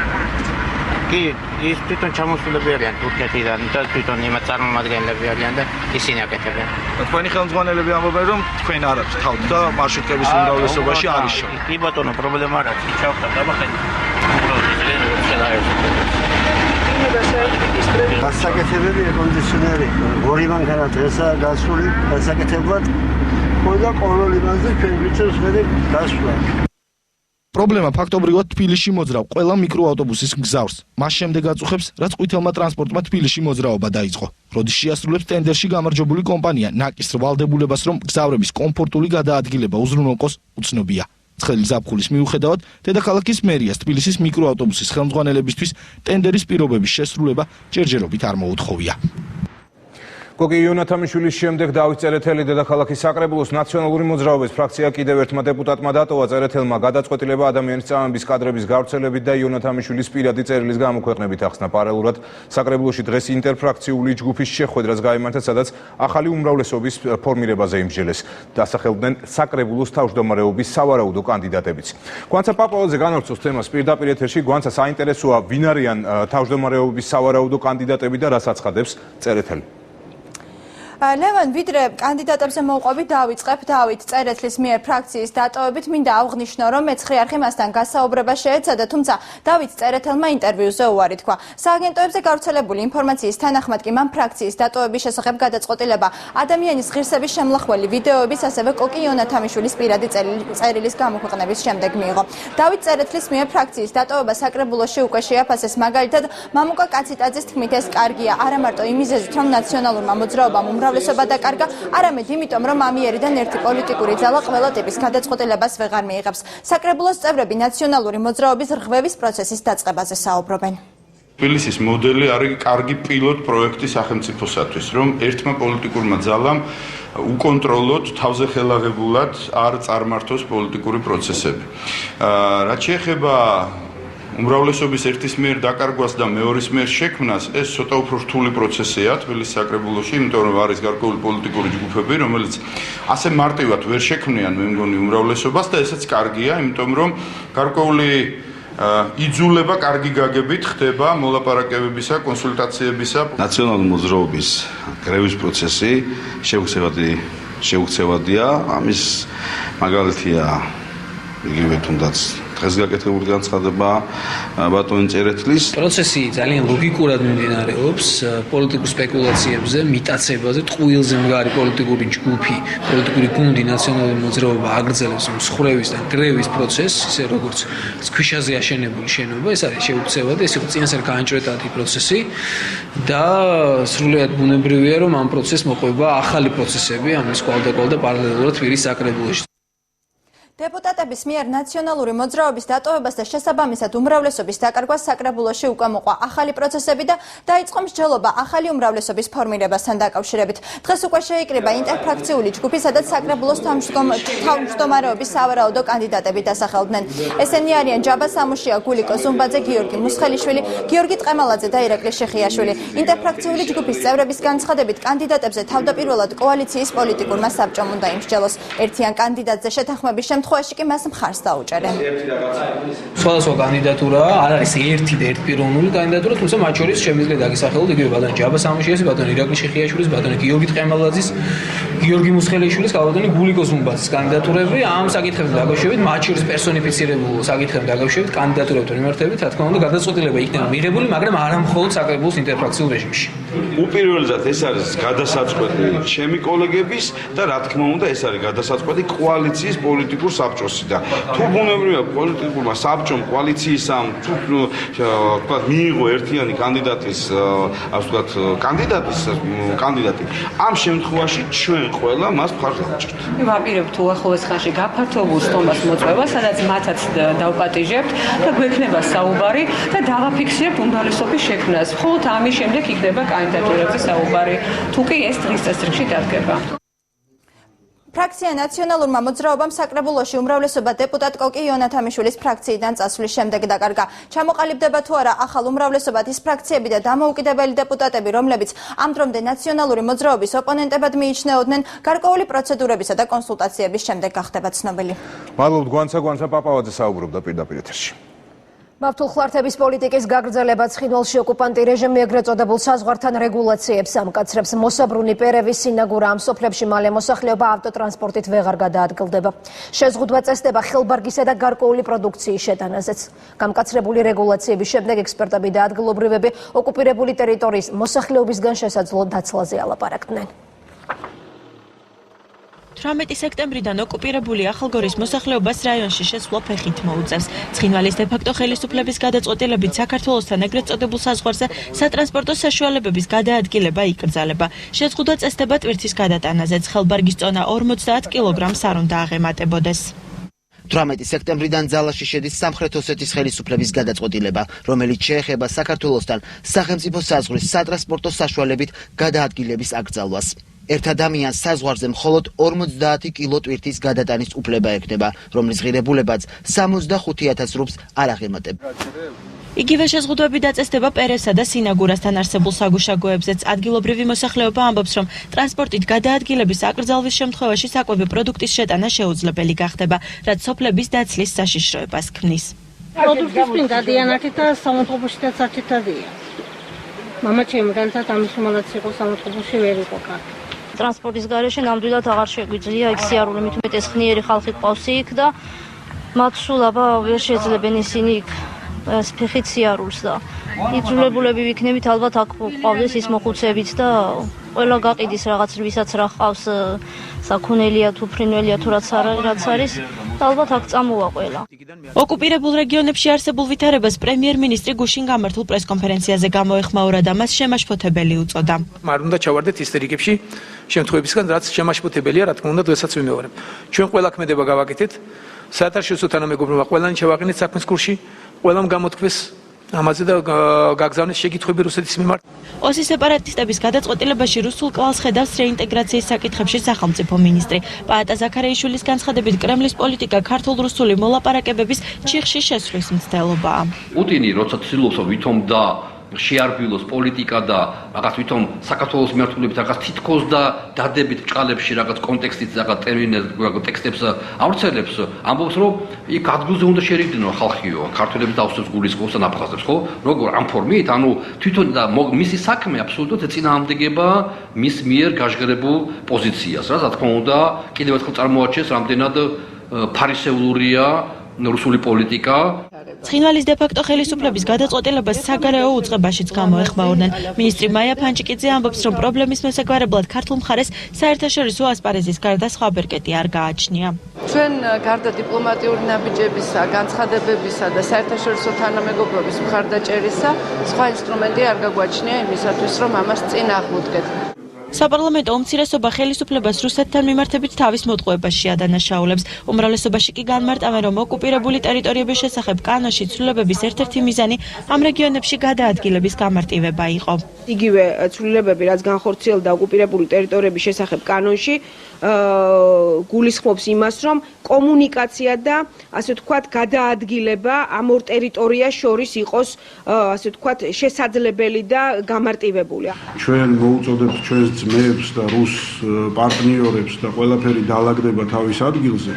კი, ის თვითონ ჩამოსულები არიან თურქეთიდან და თვითონ იმათ წარმომადგენლები არიან და ისინი აკეთებენ. თქვენი ხელმძღვანელები ამბობენ რომ თქვენ არ თავთ და მარშრუტების უმრავლესობაში არის შო. კი ბატონო, პრობლემა არ არის. ჩავხდა დაბახეთ. გასაკეთებელი კონდიციონერი ორი მანქანათ ესაა გასული გასაკეთებლად ყველა ყოველ იმაზე ჩვენ გვიწევს მე გასვლა. პრობლემა ფაქტობრივად თბილისში მოძრავ ყველა მიკროავტობუსის მგზავრს. მას შემდეგ აწუხებს, რაც ყვითელმა ტრანსპორტმა თბილისში მოძრაობა დაიწყო. როდის შეასრულებს ტენდერში გამარჯვებული კომპანია ნაკის ვალდებულებას, რომ მგზავრების კომფორტული გადაადგილება უზრუნველყოს, უცნობია. ცხელი ზაფხულის მიუხედავად, დედაქალაქის მერიას თბილისის მიკროავტობუსის ხელმძღვანელებისთვის ტენდერის პირობების შესრულება ჯერჯერობით არ მოუთხოვია. გოგი იონათამიშვილის შემდეგ დავით წერეთელი დედაქალაქის საკრებულოს ნაციონალური მოძრაობის ფრაქცია კიდევ ერთმა დეპუტატმა დატოვა. წერეთელმა გადაწყვეტილება ადამიანის წამების კადრების გავრცელებით და იონათამიშვილის პირადი წერილის გამოქვეყნებით ახსნა. პარალელურად საკრებულოში დღეს ინტერფრაქციული ჯგუფის შეხვედრას გაიმართა, სადაც ახალი უმრავლესობის ფორმირებაზე იმსჯელეს. დასახელდნენ საკრებულოს თავმჯდომარეობის სავარაუდო კანდიდატებიც. გვანცა პაპოვაძე განავრცოს თემას პირდაპირ ეთერში. გვანცა საინტერესოა, ვინ არიან თავმჯდომარეობის სავარაუდო კანდიდატები და რას აცხადებს წერეთელი. ლევან, ვიდრე კანდიდატებზე მოვყვებით, დავიწყებ დავით წერეთლის მიერ ფრაქციის დატოვებით, მინდა აღვნიშნო, რომ მეცხრე არხი მასთან გასაუბრება შეეცადა, თუმცა დავით წერეთელმა ინტერვიუზე უარი თქვა. სააგენტოებზე გავრცელებული ინფორმაციის თანახმად კი მან ფრაქციის დატოვების შესახებ გადაწყვეტილება ადამიანის ღირსების შემლახველი ვიდეოების, ასევე კოკი იონათამიშვილის პირადი წერილის გამოქვეყნების შემდეგ მიიღო. დავით წერეთლის მიერ ფრაქციის დატოვება საკრებულოში უკვე შეაფასეს, მაგალითად, მამუკა კაციტაძის თქმით ეს კარგია, არა მარტო იმ მიზეზით, რომ ნაციონალურმა მოძრაობამ უმრავლესობა დაკარგა, არამედ იმიტომ, რომ ამიერიდან ერთი პოლიტიკური ძალა ყველა ტიპის გადაწყვეტილებას ვეღარ მიიღებს. საკრებულოს წევრები ნაციონალური მოძრაობის რღვევის პროცესის დაწყებაზე საუბრობენ. თბილისის მოდელი არის კარგი პილოტ პროექტი სახელმწიფოსათვის, რომ ერთმა პოლიტიკურმა ძალამ უკონტროლოდ, თავზე ხელაღებულად არ წარმართოს პოლიტიკური პროცესები. რაც შეეხება უმრავლესობის ერთის მიერ დაკარგვას და მეორის მიერ შექმნას, ეს ცოტა უფრო რთული პროცესია თბილისის საკრებულოში, იმიტომ რომ არის გარკვეული პოლიტიკური ჯგუფები, რომელიც ასე მარტივად ვერ შექმნიან, მე მგონი, უმრავლესობას და ესეც კარგია, იმიტომ რომ გარკვეული იძულება კარგი გაგებით ხდება მოლაპარაკებებისა, კონსულტაციებისა. ნაციონალური მოძრაობის გრევის პროცესი შეუქცევადია, ამის მაგალითია იგივე თუნდაც დღეს გაკეთებული განცხადება ბატონ წერეთლის. პროცესი ძალიან ლოგიკურად მიმდინარეობს, პოლიტიკურ სპეკულაციებზე, მიტაცებაზე, ტყუილზე მდგარი პოლიტიკური ჯგუფი, პოლიტიკური გუნდი, ნაციონალური მოძრაობა აგრძელებს მსხვერპლის და გრევის პროცესს, ისე როგორც ქვიშაზე აშენებული შენობა, ეს არის შეუქცევადი, ეს იყო წინასწარ განჭრეტადი პროცესი და სრულიად ბუნებრივია, რომ ამ პროცესს მოყვება ახალი პროცესები, ამის კვალდაკვალ და პარალელურად თბილისის საკრებულოში. დეპუტატების მიერ ნაციონალური მოძრაობის დატოვებას და შესაბამისად უმრავლესობის დაკარგვას საკრებულოში უკვე მოყვა ახალი პროცესები და დაიწყო მსჯელობა ახალი უმრავლესობის ფორმირებასთან დაკავშირებით. დღეს უკვე შეიკრიბა ინტერფრაქციული ჯგუფი, სადაც საკრებულოს თავმჯდომარეობის სავარაუდო კანდიდატები დასახელდნენ. ესენი არიან ჯაბა სამუშია, გულიკო ზუმბაძე, გიორგი მუსხელიშვილი, გიორგი ტყემალაძე და ირაკლი შეხიაშვილი. ინტერფრაქციული ჯგუფის წევრების განცხადებით კანდიდატებზე თავდაპირველად კოალიციის პოლიტიკურმა საბჭომ უნდა იმსჯელოს. ერთიან კანდიდატზე შეთანხმების შემთხვევაში კი მას მხარს დაუჭერენ. სხვადასხვა კანდიდატურაა, არ არის ერთი და ერთპიროვნული კანდიდატურა, თუმცა მათ შორის შემიძლია დაგესახელოთ იგივე ბატონ ჯაბა სამუშიას, ბატონ ირაკლი შეხიაშვილის, ბატონ გიორგი ტყემალაძის გიორგი მუსხელიშვილის კალოდანი გულიკოს უმბაძის კანდიდატურები ამ საკითხებთან დაკავშირებით, მათ შორის პერსონიფიცირებულ საკითხებთან დაკავშირებით კანდიდატურებთან მიმართებით, რა თქმა უნდა, გადაწყვეტილება იქნება მიღებული, მაგრამ არა მხოლოდ საკრებულოს ინტერფრაქციულ რეჟიმში. უპირველესად ეს არის გადასაწყვეტი ჩემი კოლეგების და რა თქმა უნდა ეს არის გადასაწყვეტი კოალიციის პოლიტიკურ საბჭოსი და თუ ბუნებრივია პოლიტიკურმა საბჭომ კოალიციის ამ თუ ვთქვათ მიიღო ერთიანი კანდიდატის კანდიდატი ამ შემთხვევაში ჩვენ ყველა მას მხარს დავჭერთ. ვაპირებთ უახლოეს ხანში გაფართოებულ სტომას მოწვევა, სადაც მათაც დავპატიჟებთ და გვექნება საუბარი და დავაფიქსირებთ უმრავლესობის შექმნას. მხოლოდ ამის შემდეგ იქნება კანდიდატურებზე საუბარი, თუ კი ეს დღის წესრიგში დადგება. ფრაქცია ნაციონალურმა მოძრაობამ საკრებულოში უმრავლესობა დეპუტატ კოკი იონათამიშვილის ფრაქციიდან წასვლის შემდეგ დაკარგა. ჩამოყალიბდება თუ არა ახალ უმრავლესობად ის ფრაქციები და დამოუკიდებელი დეპუტატები, რომლებიც ამ დრომდე ნაციონალური მოძრაობის ოპონენტებად მიიჩნეოდნენ, გარკვეული პროცედურებისა და კონსულტაციების შემდეგ გახდება ცნობილი. მადლობთ გვანცა პაპავაძე საუბრობდა პირდაპირ ეთერში. მავთულ ხლართების პოლიტიკის გაგრძელება ცხინვალში ოკუპანტი რეჟიმი ეგრეთ წოდებულ საზღვართან რეგულაციებს ამკაცრებს. მოსაბრუნი პერევის სინაგურა ამ სოფლებში მალე მოსახლეობა ავტოტრანსპორტით ვეღარ გადაადგილდება. შეზღუდვა წესდება ხელბარგისა და გარკვეული პროდუქციის შეტანაზეც. გამკაცრებული რეგულაციების შემდეგ ექსპერტები და ადგილობრივები ოკუპირებული ტერიტორიის მოსახლეობისგან შესაძლო დაცლაზე ალაპარაკდნენ. 18 სექტემბრიდან ოკუპირებული ახალგორის მოსახლეობას რაიონში შესვლა ფეხით მოუწევს. ცხინვალის დე-ფაქტო ხელისუფლების გადაწყვეტილებით საქართველოსთან ეგრეთ წოდებულ საზღვარზე სატრანსპორტო საშუალებების გადაადგილება იკრძალება. შეზღუდვა წესდება ტვირთის გადატანაზეც. ხელბარგის წონა 50 კილოგრამს არ უნდა აღემატებოდეს. 18 სექტემბრიდან ძალაში შედის სამხრეთ ოსეთის ხელისუფლების გადაწყვეტილება, რომელიც შეეხება საქართველოსთან სახელმწიფო საზღვრის სატრანსპორტო საშუალებით გადაადგილების აკრძალვას. ერთ ადამიანს საზღვარზე მხოლოდ 50 კილო ტვირთის გადატანის უფლება ექნება, რომლის ღირებულებაც 65,000 რუბლს არ აღემატება. იგივე შეზღუდვები დაწესდება პერესა და სინაგურასთან არსებულ საგუშაგოებზეც. ადგილობრივი მოსახლეობა ამბობს, რომ ტრანსპორტით გადაადგილების აკრძალვის შემთხვევაში საკვები პროდუქტის შეტანა შეუძლებელი გახდება, რაც სოფლების დაცლის საშიშროებას ქმნის. პროდუქტის წინ დადიანათი და სამონტყობოშიც არჩითადია. მამა ჩემი განცად ამის უმალაც იყო სამონტყობოში ვერ იყო კარგი. ტრანსპორტის გარეშე ნამდვილად აღარ შეგვიძლია იქ სიარული მით უმეტეს ხნიერი ხალხი ყავს იქ და მათ სულ აბა ვერ შეძლებენ ისინი იქ ფეხით სიარულს და იძულებულები ვიქნებით ალბათ აქ ყავდეს ის მოხუცებით და ყველა გაყიდის რაღაც ვისაც რა ყავს საქონელია თუ ფრინველია თუ რაც არის და ალბათ აქ წამოვა ყველა. ოკუპირებულ რეგიონებში არსებულ ვითარებას პრემიერ-მინისტრი გუშინ გამართულ პრესკონფერენციაზე გამოეხმაურა და მას შემაშფოთებელი უწოდა. არ უნდა ჩავარდეთ ისტორიკებში შემთხვევებისგან, რაც შემაშფოთებელია, რა თქმა უნდა, დღესაც ვიმეორებ. ჩვენ ყველა ქმედება გავაკეთეთ, საერთაშორისო თანამეგობრობა ყველანი ჩავაყენეთ საქმის კურსში, ყველამ გამოთქვეს ამაზე და გაგზავნეს შეკითხვები რუსეთის მიმართ. ოსის სეპარატისტების გადაწყვეტილებაში რუსულ კლასს ხედავს რეინტეგრაციის საკითხებში სახელმწიფო მინისტრი. პაატა ზაქარიაშვილის განცხადებით, კრემლის პოლიტიკა ქართულ-რუსული მოლაპარაკებების ჩიხში შესვლის მცდელობაა. პუტინი როცა ცდილობს ვითომ და შეარბილოს პოლიტიკა და რაღაც ვითომ საქართველოს მმართველობით რაღაც თითქოს და დადებით ჭყალებში რაღაც კონტექსტით რაღაც ტერმინებს ტექსტებს ავრცელებს, ამბობს რომ იქ ადგილზე უნდა შერიგდნო ხალხიო, ქართველებს დავსვებს გულისხმობს და აფხაზებს, ხო? როგორ ამ ფორმით, ანუ თვითონ და მისი საქმე აბსოლუტურად ეწინააღმდეგება მის მიერ გაჟღერებულ პოზიციას, რა თქმა უნდა, კიდევ ერთხელ წარმოაჩენს რამდენად ფარისეულურია რუსული პოლიტიკა. ცხინვალის დე-ფაქტო ხელისუფლების გადაწყვეტილებას საგარეო უწყებაშიც გამოეხმაურნენ. მინისტრი მაია ფანჭიკიძე ამბობს, რომ პრობლემის მოსაგვარებლად ქართულ მხარეს საერთაშორისო ასპარეზის გარდა სხვა ბერკეტი არ გააჩნია. ჩვენ გარდა დიპლომატიური ნაბიჯებისა, განცხადებებისა და საერთაშორისო თანამეგობრობის მხარდაჭერისა, სხვა ინსტრუმენტი არ გაგვაჩნია იმისათვის, რომ ამას წინ აღვდგეთ. საპარლამენტო უმცირესობა ხელისუფლებას რუსეთთან მიმართებით თავის მოტყუებაში ადანაშაულებს. უმრავლესობაში კი განმარტავენ, რომ ოკუპირებული ტერიტორიების შესახებ კანონში ცვლილებების ერთ-ერთი მიზანი ამ რეგიონებში გადაადგილების გამარტივება იყო. იგივე ცვლილებები, რაც განხორციელდა ოკუპირებული ტერიტორიების შესახებ კანონში, გულისხმობს იმას, რომ კომუნიკაცია და ასე ვთქვათ, გადაადგილება ამ ორ ტერიტორიას შორის იყოს ასე ვთქვათ, შესაძლებელი და გამარტივებული. ჩვენ მოუწოდებთ ჩვენს ძმებს და რუს პარტნიორებს და ყველაფერი დაალაგდება თავის ადგილზე.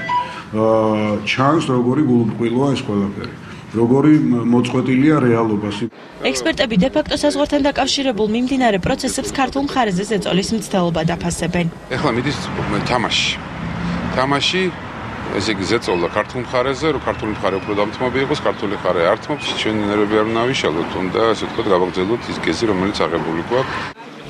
ჩანს როგორი გულუბრყვილოა ეს ყველაფერი. როგორი მოწყვეტილია რეალობაში. ექსპერტები დე-ფაქტო საზღვართან დაკავშირებულ მიმდინარე პროცესებს ქართულ მხარეზე ზეწოლის მცდელობა დაფასებენ. ეხლა მიდის თამაში ესე იგი ზეწოლა ქართულ მხარეზე, რომ ქართული მხარე უფრო დამთმობი იყოს, ქართული მხარე არ თმობს, ჩვენი ნერვები არ უნდა ავიშალოთ, თუმცა ასე ვთქვათ, გავაგრძელოთ ის გეზი, რომელიც აღებული გვაქვს.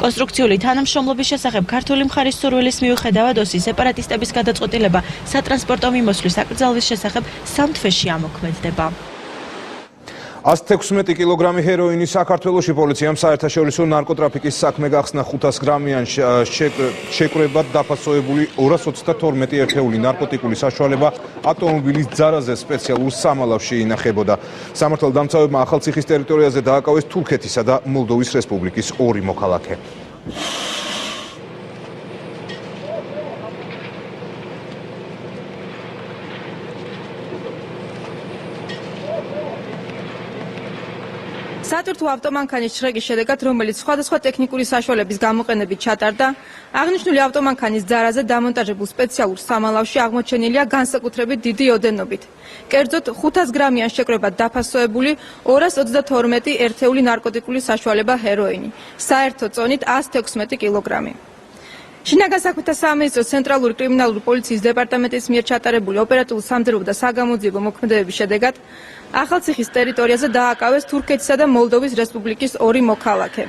კონსტრუქციული თანამშრომლობის შესახებ ქართული მხარის სურვილის მიუხედავად ოსი სეპარატისტების გადაწყვეტილება სატრანსპორტო მიმოსვლის აკრძალვის შესახებ 3 თვეში ამოქმედდება. 116 კილოგრამი ჰეროინი საქართველოში პოლიციამ საერთაშორისო ნარკოტრაფიკის საქმე გახსნა 500 გრამიან შეკრებად დაფასოებული 222 ერთეული ნარკოტიკული საშუალება ავტომობილის ძარაზე სპეციალურ სამალავში ინახებოდა. სამართალდამცავებმა ახალციხის ტერიტორიაზე დააკავეს თურქეთისა და მოლდოვის რესპუბლიკის 2 მოქალაქე. სატვირთო ავტომანქანის შრეგის შედეგად, რომელიც სხვადასხვა ტექნიკური საშუალების გამოყენებით ჩატარდა, აღნიშნული ავტომანქანის ძარაზე დამონტაჟებულ სპეციალურ სამალავში აღმოჩენილია განსაკუთრებით დიდი ოდენობით. კერძოდ 500 გრამიან შეკრებად დაფასოებული 222 ერთეული ნარკოტიკული საშუალება ჰეროინი, საერთო წონით 116 კილოგრამი. შინაგან საქმეთა სამინისტროს ცენტრალური კრიმინალური პოლიციის დეპარტამენტის მიერ ჩატარებული ოპერატიული სამძებნო და საგამოძიებო მოქმედებების შედეგად ახალციხის ტერიტორიაზე დააკავეს თურქეთისა და მოლდოვის რესპუბლიკის 2 მოქალაქე.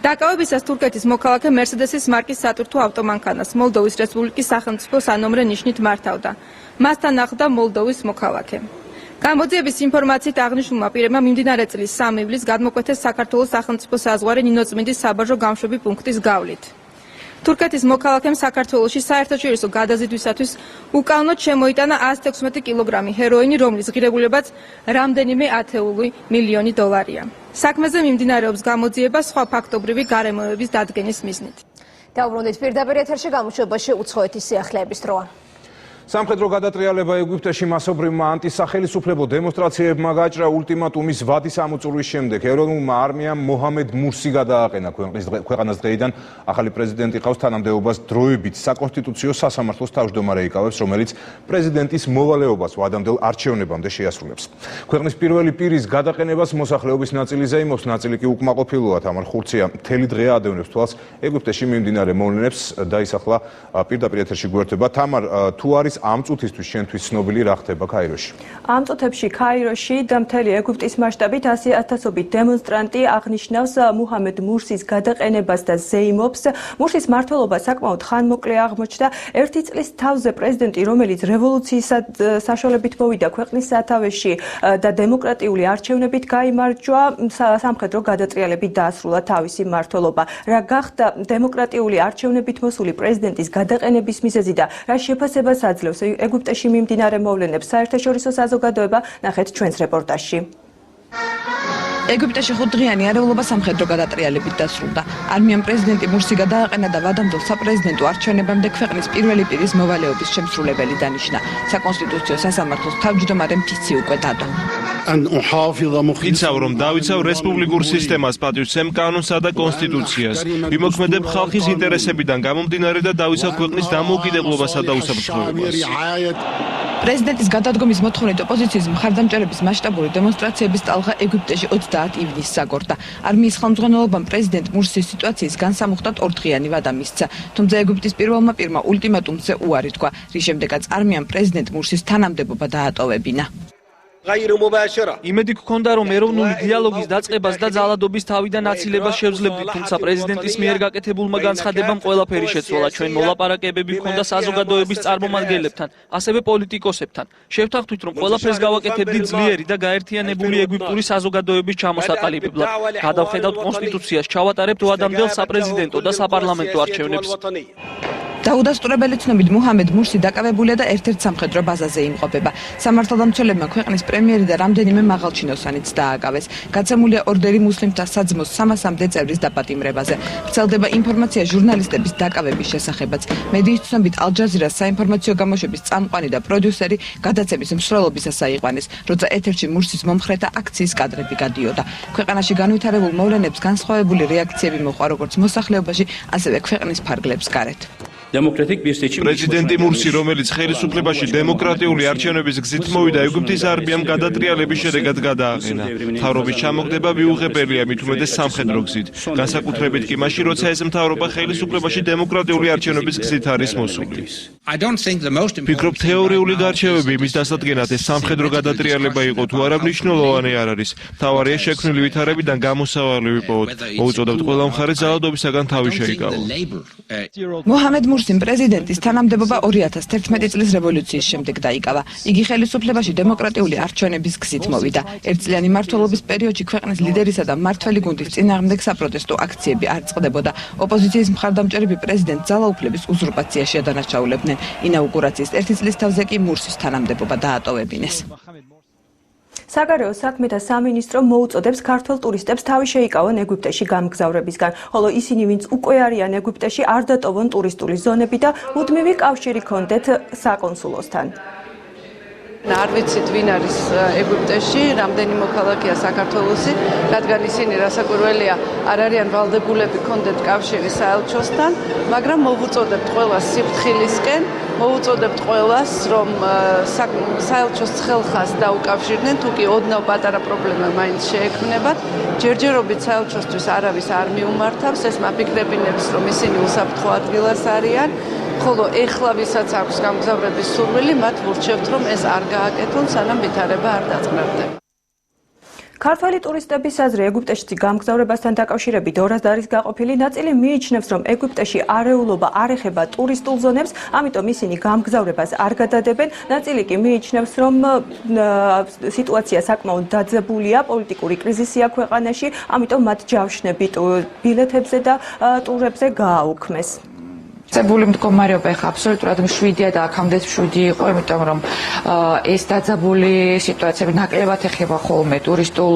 დაკავებისას თურქეთის მოქალაქე მერსედესის მარკის სატვირთო ავტომანქანას მოლდოვის რესპუბლიკის სახელმწიფო სანომრე ნიშნით მართავდა. მასთან ახლდა მოლდოვის მოქალაქე. გამოძიების ინფორმაციით აღნიშნულმა პირებმა მიმდინარე წლის 3 ივლისს გადმოკვეთეს საქართველოს სახელმწიფო საზღვარი ნინოწმინდის საბაჟო გამშვები პუნქტის გავლით. თურქეთის მოქალაქემ საქართველოში საერთაშორისო გადაზიდვისათვის უკანონოდ შემოიტანა 116 კილოგრამი ჰეროინი, რომლის ღირებულებაც რამდენიმე ათეული მილიონი დოლარია. საქმეზე მიმდინარეობს გამოძიება სხვა ფაქტობრივი გარემოებების დადგენის მიზნით. დავბრუნდით პირდაპირ ეთერში გამოშვებაში უცხოეთის სიახლეების დროა. სამხედრო გადატრიალება ეგვიპტეში მასობრივმა ანტისახელისუფლებო დემონსტრაციებმა გაჭრა ულტიმატუმის ვადის ამოწურვის შემდეგ. ეროვნულმა არმიამ მოჰამედ მურსი გადააყენა ქვეყანას დღეიდან ახალი პრეზიდენტი ყავს თანამდებობას დროებით საკონსტიტუციო სასამართლოს თავმჯდომარე იკავებს, რომელიც პრეზიდენტის მოვალეობას ვადამდელ არჩევნებამდე შეასრულებს. ქვეყნის პირველი პირის გადაყენებას მოსახლეობის ნაწილი ზეიმობს, ნაწილი კი უკმაყოფილოა. თამარ ხურცია მთელი დღე ადევნებს თვალს ეგვიპტეში მიმდინარე მოვლენებს, დაისახლა პირდაპირ ეთერში გვერდება. თამარ, თუ არის ამ წუთისთვის შენთვის ცნობილი რა ხდება ქაიროში? ამ წუთებში ქაიროში და მთელი ეგვიპტის მასშტაბით 100,000-ობით დემონსტრანტი აღნიშნავს მუჰამედ მურსის გადაყენებას და ზეიმობს. მურსის მმართველობა საკმაოდ ხანმოკლე აღმოჩნდა. 1 წლის თავზე პრეზიდენტი, რომელიც რევოლუციის საშუალებით მოვიდა ქვეყნის სათავეში და დემოკრატიული არჩევნებით გაიმარჯვა, სამხედრო გადატრიალებით დაასრულა თავისი მმართველობა. რა გახდა დემოკრატიული არჩევნებით მოსული პრეზიდენტის გადაყენების მიზეზი და რა შეფასებას აძლევს ეგვიპტეში მიმდინარე მოვლენებს საერთაშორისო საზოგადოება, ნახეთ ჩვენს რეპორტაჟში. ეგვიპტეში 5 დღიანი არეულობა სამხედრო გადატრიალებით დასრულდა. არმიამ პრეზიდენტი მურსი გადააყენა და ვადამდელ საპრეზიდენტო არჩევნებამდე ქვეყნის პირველი პირის მოვალეობის შემსრულებელი დანიშნა. საკონსტიტუციო სასამართლოს თავმჯდომარემ ფიცი უკვე დადო. იცავ, რომ დავიცავ რესპუბლიკურ სისტემას, პატივცემ კანონსა და კონსტიტუციას. ვიმოქმედებ ხალხის ინტერესებიდან გამომდინარე და დავიცავ ქვეყნის დამოუკიდებლობასა და უსაფრთხოებას. პრეზიდენტის გადადგომის მოთხოვნით ოპოზიციის მხარდამჭერების მასშტაბური დემონსტრაციების ტალღა ეგვიპტეში 30 ივნისს აგორდა. არმიის ხელმძღვანელობამ პრეზიდენტ მურსის სიტუაციის განსამუხტად 2 დღიანი ვადა მისცა. თუმცა ეგვიპტის პირველმა პირმა ულტიმატუმზე უარი თქვა, რის შემდეგაც არმიამ პრეზიდენტ მურსის თანამდებობა დაატოვებინა. იმედი გქონდა, რომ ეროვნული დიალოგის დაწყებას და ძალადობის თავიდან აცილებას შევძლებდით, თუმცა პრეზიდენტის მიერ გაკეთებულმა განცხადებამ ყველაფერი შეცვალა. ჩვენ მოლაპარაკებები გქონდა საზოგადოების წარმომადგენლებთან, ასევე პოლიტიკოსებთან. შევთანხმდით, რომ ყველაფერს გავაკეთებდით ძლიერი და გაერთიანებული ეგვიპტური საზოგადოების ჩამოსაყალიბებლად. გადავხედავთ კონსტიტუციას, ჩავატარებთ ვადამდელ საპრეზიდენტო და საპარლამენტო არჩევნებს. დაუდასტურებელი ცნობით მუჰამედ მურსი დაკავებულია და ერთ-ერთ სამხედრო ბაზაზე იმყოფება. სამართალდამცველებმა ქვეყნის პრემიერი და რამდენიმე მაღალჩინოსანიც დააკავეს. გაცემულია ორდერი მუსლიმთა საძმოს 300-მდე წევრის დაპატიმრებაზე. ვრცელდება ინფორმაცია ჟურნალისტების დაკავების შესახებაც. მედიის ცნობით ალ-ჯაზირას საინფორმაციო გამოშვების წამყვანი და პროდიუსერი გადაცემის მსვლელობისას აიყვანეს, როცა ეთერში მურსის მომხრეთა აქციის კადრები გადიოდა. ქვეყანაში განვითარებულ მოვლენებს განსხვავებული რეაქციები მოყვა როგორც მოსახლეობაში, ასევე ქვეყნის ფარგლებს გარეთ. პრეზიდენტი მურსი, რომელიც ხელისუფლებაში დემოკრატიული არჩევნების გზით მოვიდა, ეგვიპტის არმიამ გადატრიალების შედეგად გადააყენა. მთავრობის ჩამოგდება მიუღებელია მით უმეტეს სამხედრო გზით, განსაკუთრებით კი მაშინ, როცა ეს მთავრობა ხელისუფლებაში დემოკრატიული არჩევნების გზით არის მოსული. ვფიქრობ, თეორიული გარჩევები იმის დასადგენად ეს სამხედრო გადატრიალება იყო თუ არა მნიშვნელოვანი არ არის. მთავარია შექმნილი ვითარებიდან გამოსავალი ვიპოვოთ. მოუწოდებთ ყველა მხარეს ძალადობისაგან თავი შეიკავო. მოჰამედ მურსიმ პრეზიდენტის თანამდებობა 2011 წლის რევოლუციის შემდეგ დაიკავა. იგი ხელისუფლებაში დემოკრატიული არჩევნების გზით მოვიდა. ერთწლიანი მმართველობის პერიოდში ქვეყნის ლიდერისა და მმართველი გუნდის წინააღმდეგ საპროტესტო აქციები არ წყდებოდა. ოპოზიციის მხარდამჭერები პრეზიდენტ ძალაუფლების უზურპაციაში ადანაშაულებდნენ. ინაუგურაციის ერთი წლის თავზე კი მურსის თანამდებობა დაატოვებინეს. საგარეო საქმეთა სამინისტრო მოუწოდებს ქართველ ტურისტებს თავი შეიკავონ ეგვიპტეში გამგზავრებისგან, ხოლო ისინი, ვინც უკვე არიან ეგვიპტეში, არ დატოვონ ტურისტული ზონები და მუდმივი კავშირი ჰქონდეთ საკონსულოსთან. არ ვიცით ვინ არის ეგვიპტეში, რამდენი მოქალაქეა საქართველოსი, რადგან ისინი რასაკვირველია არ არიან ვალდებულები ჰქონდეთ კავშირი საელჩოსთან, მაგრამ მოვუწოდებთ ყველას სიფრთხილისკენ, მოვუწოდებთ ყველას, რომ საელჩოს ცხელხას დაუკავშირდნენ, თუ კი ოდნავ პატარა პრობლემა მაინც შეექმნებათ. ჯერჯერობით საელჩოსთვის არავის არ მიუმართავს, ეს მაფიქრებინებს, რომ ისინი უსაფრთხო ადგილას არიან. ხოლო ეხლა ვისაც აქვს გამგზავრების სურვილი, მათ ვურჩევთ, რომ ეს არ გააკეთონ, სანამ ვითარება არ დაწყნარდება. ქართველი ტურისტების აზრი ეგვიპტეში გამგზავრებასთან დაკავშირებით ორად არის გაყოფილი. ნაწილი მიიჩნევს, რომ ეგვიპტეში არეულობა არ ეხება ტურისტულ ზონებს, ამიტომ ისინი გამგზავრებას არ გადადებენ. ნაწილი კი მიიჩნევს, რომ სიტუაცია საკმაოდ დაძაბულია, პოლიტიკური კრიზისია ქვეყანაში, ამიტომ მათ ჯავშნები ბილეთებზე და ტურებზე გააუქმეს. ძებული მდგომარეობა ეხა აბსოლუტურად მშვიდია და აქამდე მშვიდი იყო, იმიტომ რომ ეს დაძაბული სიტუაციები ნაკლებად ეხება ხოლმე ტურისტულ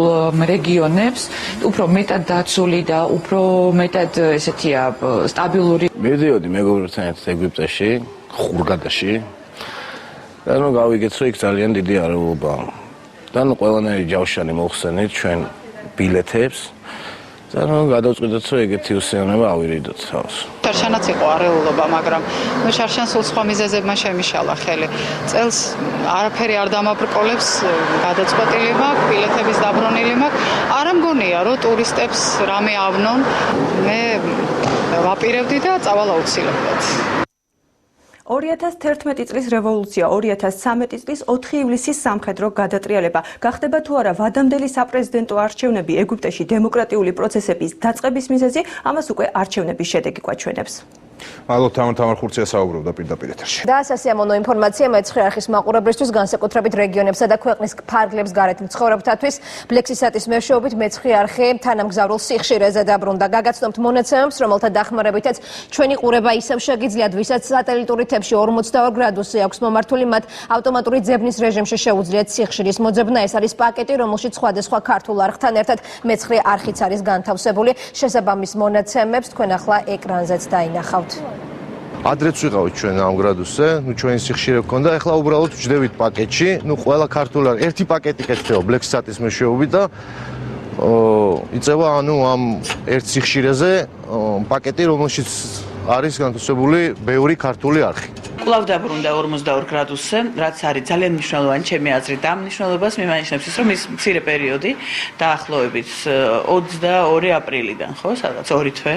რეგიონებს, უფრო მეტად დაცული და უფრო მეტად ესეთია სტაბილური. მივდიოდი მეგობრებთან ერთად ეგვიპტეში, ხურგადაში. და გავიგეთ, რომ იქ ძალიან დიდი არეულობაა. და ყველანაირი ჯავშანი მოხსენით ჩვენ ბილეთებს. და გადავწყვიტეთ, რომ ეგეთი უსიამოება ავირიდოთ თავს. შარშანაც იყო არეულობა, მაგრამ შარშანს სულ სხვა მიზეზებმა შემიშალა ხელი. წელს არაფერი არ დამაბრკოლებს, გადაწყვეტილი მაქვს, ბილეთების დაბრუნილი მაქვს. არ მგონია, რომ ტურისტებს რამე ავნონ. მე ვაპირებდი და წავალ აუცილებლად. 2011 წლის რევოლუცია, 2013 წლის 4 ივლისის სამხედრო გადატრიალება. გახდება თუ არა ვადამდელი საპრეზიდენტო არჩევნები ეგვიპტეში დემოკრატიული პროცესების დაწყების მიზეზი, ამას უკვე არჩევნების შედეგი გვაჩვენებს. მადლობთ თამარ ხურცია საუბრობდა პირდაპირ ეთერში. და სასიამოვნო ინფორმაცია მეცხრე არხის მაყურებლისთვის, განსაკუთრებით რეგიონებსა და ქვეყნის ფარგლებს გარეთ მცხოვრებთათვის. ბლექსისატის მეშვეობით მეცხრე არხი თანამგზავრულ სიხშირეზე დაბრუნდა. გაგაცნობთ მონაცემებს, რომელთა დახმარებითაც ჩვენი ყურება ისევ შეგიძლიათ, ვისაც სატელიტური თებში 42 გრადუსი აქვს მომართული, მათ ავტომატური ძებნის რეჟიმში შეუძლიათ სიხშირის მოძებნა. ეს არის პაკეტი, რომელშიც სხვადასხვა ქართულ არხთან ერთად მეცხრე არხიც არის განთავსებული. შესაბამის მონაცემებს თქვენ ახლა ეკრანზეც დაინახავთ. ადრეც ვიყავით ჩვენ ამ გრადუსზე, ჩვენი სიხშირე გქონდა, ეხლა უბრალოდ ვჯდებით პაკეტში, ყველა ქართული ერთი პაკეტი კეთდება ბლექსისატის მეშვეობით და იწევა ამ ერთ სიხშირეზე პაკეტი, რომელშიც არის განთავსებული ბევრი ქართული არხი. კვლავ დაბრუნდა 42 გრადუსზე, რაც არის ძალიან მნიშვნელოვანი ჩემი აზრით. ამ მნიშვნელობას მიმანიშნებს ის, რომ ის მცირე პერიოდი დაახლოებით 22 აპრილიდან, ხო, სადაც 2 თვე.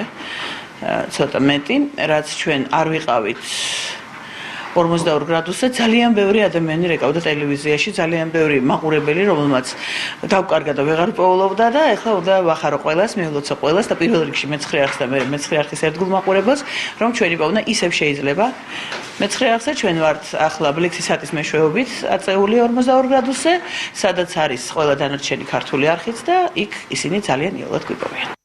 ცოტა მეტი, რაც ჩვენ არ ვიყავით 42 გრადუსზე, ძალიან ბევრი ადამიანი რეკავდა ტელევიზიაში, ძალიან ბევრი მაყურებელი, რომელმაც გავკარგა და ვეღარ პოულობდა და ეხლა უნდა ვახარო ყველას, მივლოცო ყველას და პირველ რიგში მეცხრე არხს და მე მეცხრე არხის ერთგულ მაყურებელს, რომ ჩვენი პოვნა ისევ შეიძლება. მეცხრე არხზე ჩვენ ვართ ახლა ბლექსისატის მეშვეობით აწეული 42 გრადუსზე, სადაც არის ყველა დანარჩენი ქართული არხიც და იქ ისინი ძალიან იოლად გვიპოვიან.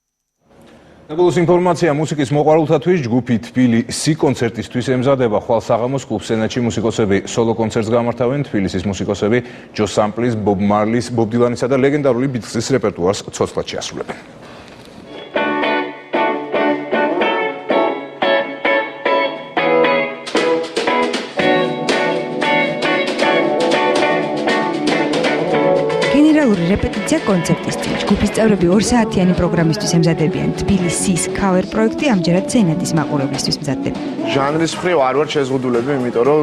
ნებულოს ინფორმაცია მუსიკის მოყვარულთათვის ჯგუფი თბილი სი კონცერტისთვის ემზადება ხვალ საღამოს კლუბ სენატში მუსიკოსები სოლო კონცერტს გამართავენ. თბილისის მუსიკოსები ჯო სამპლის, ბობ მარლის, ბობ დილანისა და ლეგენდარული ბიტლზის რეპერტუარს ცოცხლად შეასრულებენ. გენერალური რეპეტიცია კონცერტის წინ. ჯგუფის წევრები 2 საათიანი პროგრამისთვის ემზადებიან. თბილისის cover პროექტი ამჯერად სენატის მაყურებლისთვის მზადდება. ჟანრის მხრივ არ ვარ შეზღუდულები, იმიტომ რომ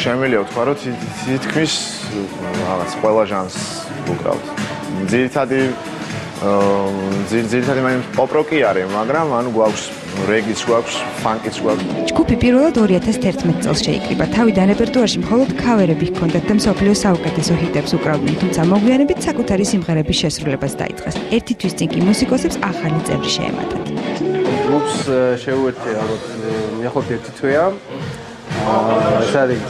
შემიძლია ვთქვა, რომ თითქმის რაღაც ყველა ჟანრს ვუკრავთ. ძირითადი პოპ-როკი არის, მაგრამ ანუ გვაქვს რეგიც გვაქვს, ფანკიც გვაქვს. ჯგუფი პირველად 2011 წელს შეიკრიბა. თავიდან რეპერტუარში მხოლოდ ქავერები ჰქონდათ და მსოფლიოს საუკეთესო ჰიტებს უკრავდნენ, თუმცა მოგვიანებით საკუთარი სიმღერების შესრულებას დაიწყეს. ერთი თვის წინ კი მუსიკოსებს ახალი წევრი შეემატათ. ჯგუფს შეუერთია მეხოთ ერთი თვეა. ეს არის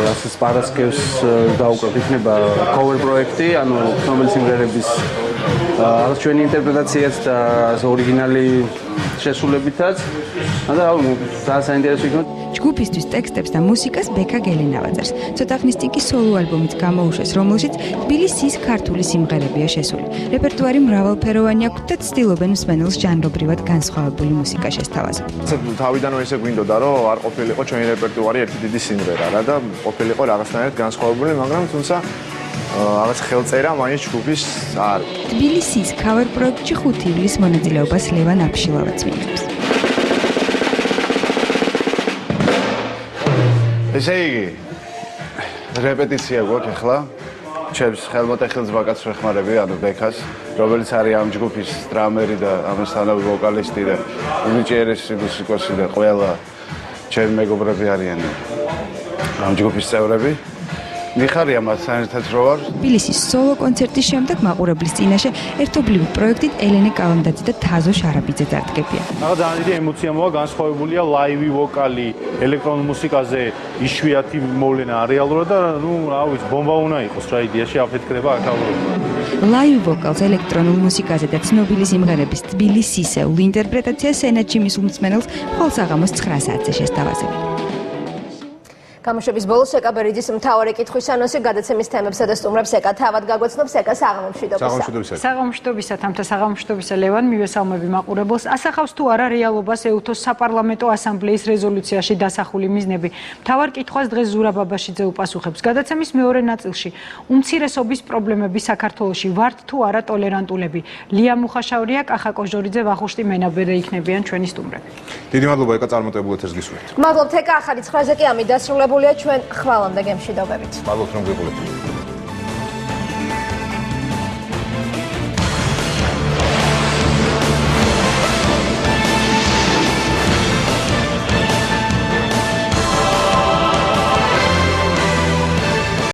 რასაც პარასკევს დაუკრავთ, იქნება cover პროექტი, ანუ ცნობილი სიმღერების რაღაც ჩვენი ინტერპრეტაციაც და ორიგინალი შესრულებითაც. და ძალიან საინტერესო იქნება. ჯგუფისთვის ტექსტებს და მუსიკას ბექა გელენავაძერს. ცოტა ხნის წინ კი სოლო ალბომით გამოუშვეს, რომელშიც თბილისის ქართული სიმღერებია შესული. რეპერტუარი მრავალფეროვანი აქვს და ცდილობენ მსმენელს ჟანრობრივად განსხვავებული მუსიკა შესთავაზონ. თავიდანვე ესე გვინდოდა, რომ არ ყოფილიყო ჩვენი რეპერტუარი ერთი დიდი სიმღერა რა და ყოფილიყო რაღაცნაირად განსხვავებული, მაგრამ თუმცა რაღაც ხელწერა მაინც ჯგუფის არ. თბილისის cover პროექტში 5 ივლისს მონაწილეობას ლევან აფშილავაც მიიღებს. ესე იგი, რეპეტიცია გვაქვს ახლა. ჩემს ხელმოტეხილს ბაკაც ვეხმარები, ანუ ბექას, რომელიც არის ამ ჯგუფის დრამერი და ამასთანავე ვოკალისტი და უნიჭიერესი მუსიკოსი და ყველა ჩემი მეგობრები არიან ამ ჯგუფის წევრები. მიხარია მასთან ერთად რო ვარ. თბილისის სოლო კონცერტის შემდეგ მაყურებლის წინაშე ერთობლივი პროექტით ელენე კალანდაძე და თაზო შარაბიძე დარდგებიან. რაღაც ძალიან დიდი ემოცია მოა, განსხვავებულია ლაივი ვოკალი, ელექტრონულ მუსიკაზე იშვიათი მოვლენა რეალურად და რა ვიცი, ბომბა უნდა იყოს რა იდეაში აფეთქდება აქტუალურად. ლაივ ვოკალს ელექტრონულ მუსიკაზე და ცნობილი სიმღერების თბილისისეულ ინტერპრეტაციას სენატში მისულ მსმენელს მხოლოდ საღამოს 9 საათზე შესთავაზებენ. გამოშვების ბოლოს ეკაბერიძის მთავარი კითხვის ანონსი გადაცემის თემებსა და სტუმრებს ეკა თავად გაგვეცნობს ეკა საღამომშვიდობისა. საღამომშვიდობისა, თამთა საღამომშვიდობისა ლევან მივესალმები მაყურებელს. ასახავს თუ არა რეალობას ეუთოს საპარლამენტო ასამბლეის რეზოლუციაში დასახული მიზნები. მთავარ კითხვას დღეს ზურაბ აბაშიძე უპასუხებს. გადაცემის მეორე ნაწილში უმცირესობის პრობლემები საქართველოში ვართ თუ არა ტოლერანტულები. ლია მუხაშავრია, კახა კოჟორიძე, ვახუშტი მენაბერე იქნებიან ჩვენი სტუმრები. დიდი მადლობა ეკა წარმატებულ ეთერს გისურვებთ. მადლობთ ეკა ახალი 9-ზე კი ამით დასრულებულია ჩვენ ხვალამდე გემშვიდობებით. მადლობთ რომ გვიყურებთ.